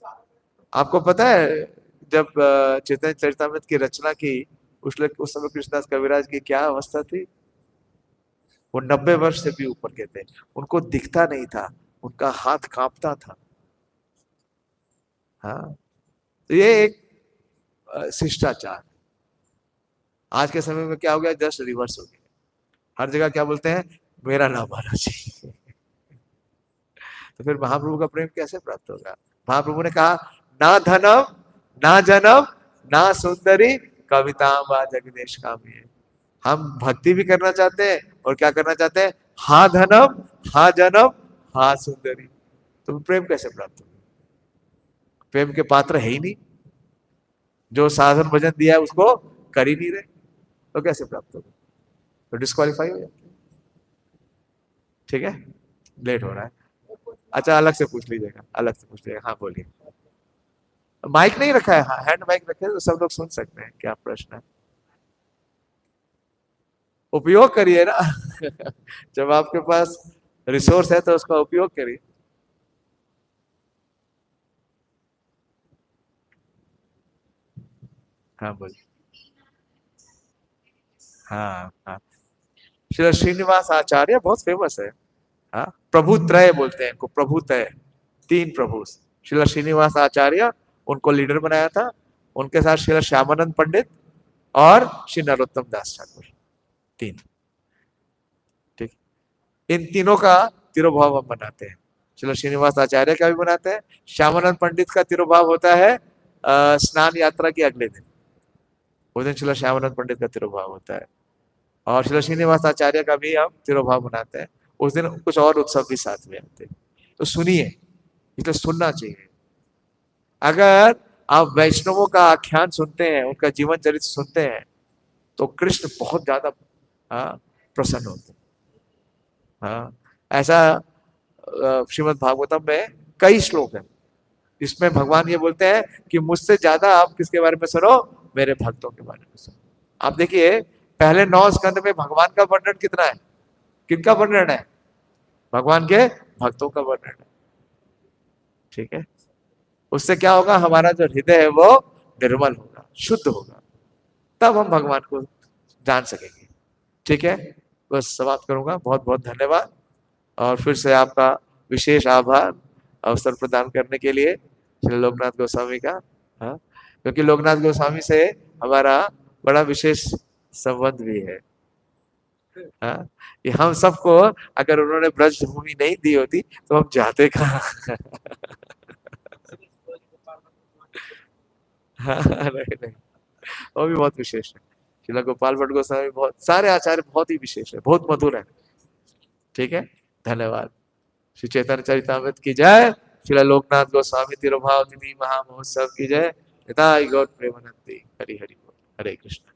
आपको पता है जब चैतन्य चरितमृत की रचना की, उस समय कृष्णदास कविराज की क्या अवस्था थी? वो 90 वर्ष से भी ऊपर के थे। उनको दिखता नहीं था, उनका हाथ कांपता था। हाँ, तो ये एक शिष्टाचार। आज के समय में क्या हो गया? जस्ट रिवर्स हो गया। हर जगह क्या बोलते हैं? मेरा नाम महाराज। तो फिर महाप्रभु का प्रेम कैसे प्राप्त होगा? महाप्रभु ने कहा, ना धनम, ना जनम, ना सुंदरी, कविता व जगदीश कामी। हम भक्ति भी करना चाहते हैं और क्या करना चाहते हैं? हा धनम, हा जनम, हा सुंदरी। तो प्रेम कैसे प्राप्त होगा? प्रेम के पात्र है ही नहीं। जो साधन भजन दिया है उसको कर ही नहीं रहे, तो कैसे प्राप्त होगा? तो डिस्क्वालीफाई हो जाते हैं। ठीक है, लेट हो रहा है। अच्छा, अलग से पूछ लीजिएगा, अलग से पूछ लीजिएगा। हाँ बोलिए। माइक नहीं रखा है? हाँ, हैंड माइक रखे तो सब लोग सुन सकते हैं। क्या प्रश्न है? उपयोग करिए ना। जब आपके पास रिसोर्स है तो उसका उपयोग करिए। हाँ बोलिए। हाँ हाँ, श्री श्रीनिवास आचार्य बहुत फेमस है। हाँ, प्रभु त्रय बोलते हैं इनको, प्रभु त्रय, तीन प्रभु। श्रील श्रीनिवास आचार्य, उनको लीडर बनाया था। उनके साथ श्रील श्यामानंद पंडित और श्री नरोत्तम दास ठाकुर, तीन। ठीक, इन तीनों का तिरुभाव हम बनाते हैं। श्रील श्रीनिवास आचार्य का भी बनाते हैं। श्यामानंद पंडित का तिरुभाव होता है स्नान यात्रा के अगले दिन, उस दिन श्रील श्यामानंद पंडित का तिरुभाव होता है। और श्री श्रीनिवास आचार्य का भी हम तिरुभाव मनाते हैं। उस दिन कुछ और उत्सव भी साथ में आते हैं। तो सुनिए, इसलिए सुनना चाहिए। अगर आप वैष्णवों का आख्यान सुनते हैं, उनका जीवन चरित्र सुनते हैं, तो कृष्ण बहुत ज्यादा प्रसन्न होते हैं। हाँ, ऐसा श्रीमद् भागवतम में कई श्लोक हैं जिसमें भगवान ये बोलते हैं कि मुझसे ज्यादा आप किसके बारे में सुनो? मेरे भक्तों के बारे में सुनो। आप देखिए, पहले 9 स्कंद में भगवान का वर्णन कितना है? किनका वर्णन है? भगवान के भक्तों का वर्णन है। ठीक है, उससे क्या होगा? हमारा जो हृदय है वो निर्मल होगा, शुद्ध होगा, तब हम भगवान को जान सकेंगे। ठीक है, बस समाप्त करूंगा। बहुत बहुत धन्यवाद, और फिर से आपका विशेष आभार अवसर प्रदान करने के लिए श्री लोकनाथ गोस्वामी का। हाँ, क्योंकि लोकनाथ गोस्वामी से हमारा बड़ा विशेष संबंध भी है। हाँ, ये हम सबको अगर उन्होंने ब्रज भूमि नहीं दी होती तो हम जाते कहाँ। हाँ, नहीं नहीं, वो भी बहुत विशेष है। श्रील गोपाल भट्ट गोस्वामी, बहुत सारे आचार्य बहुत ही विशेष है, बहुत मधुर है। ठीक है, धन्यवाद। श्री चैतन्य चरितामृत की जय। श्री लोकनाथ गोस्वामी तिरुभाव तिथि महामहोत्सव की जय। निताई गौर प्रेमानंदी। हरि हरि बोल। हरे कृष्ण।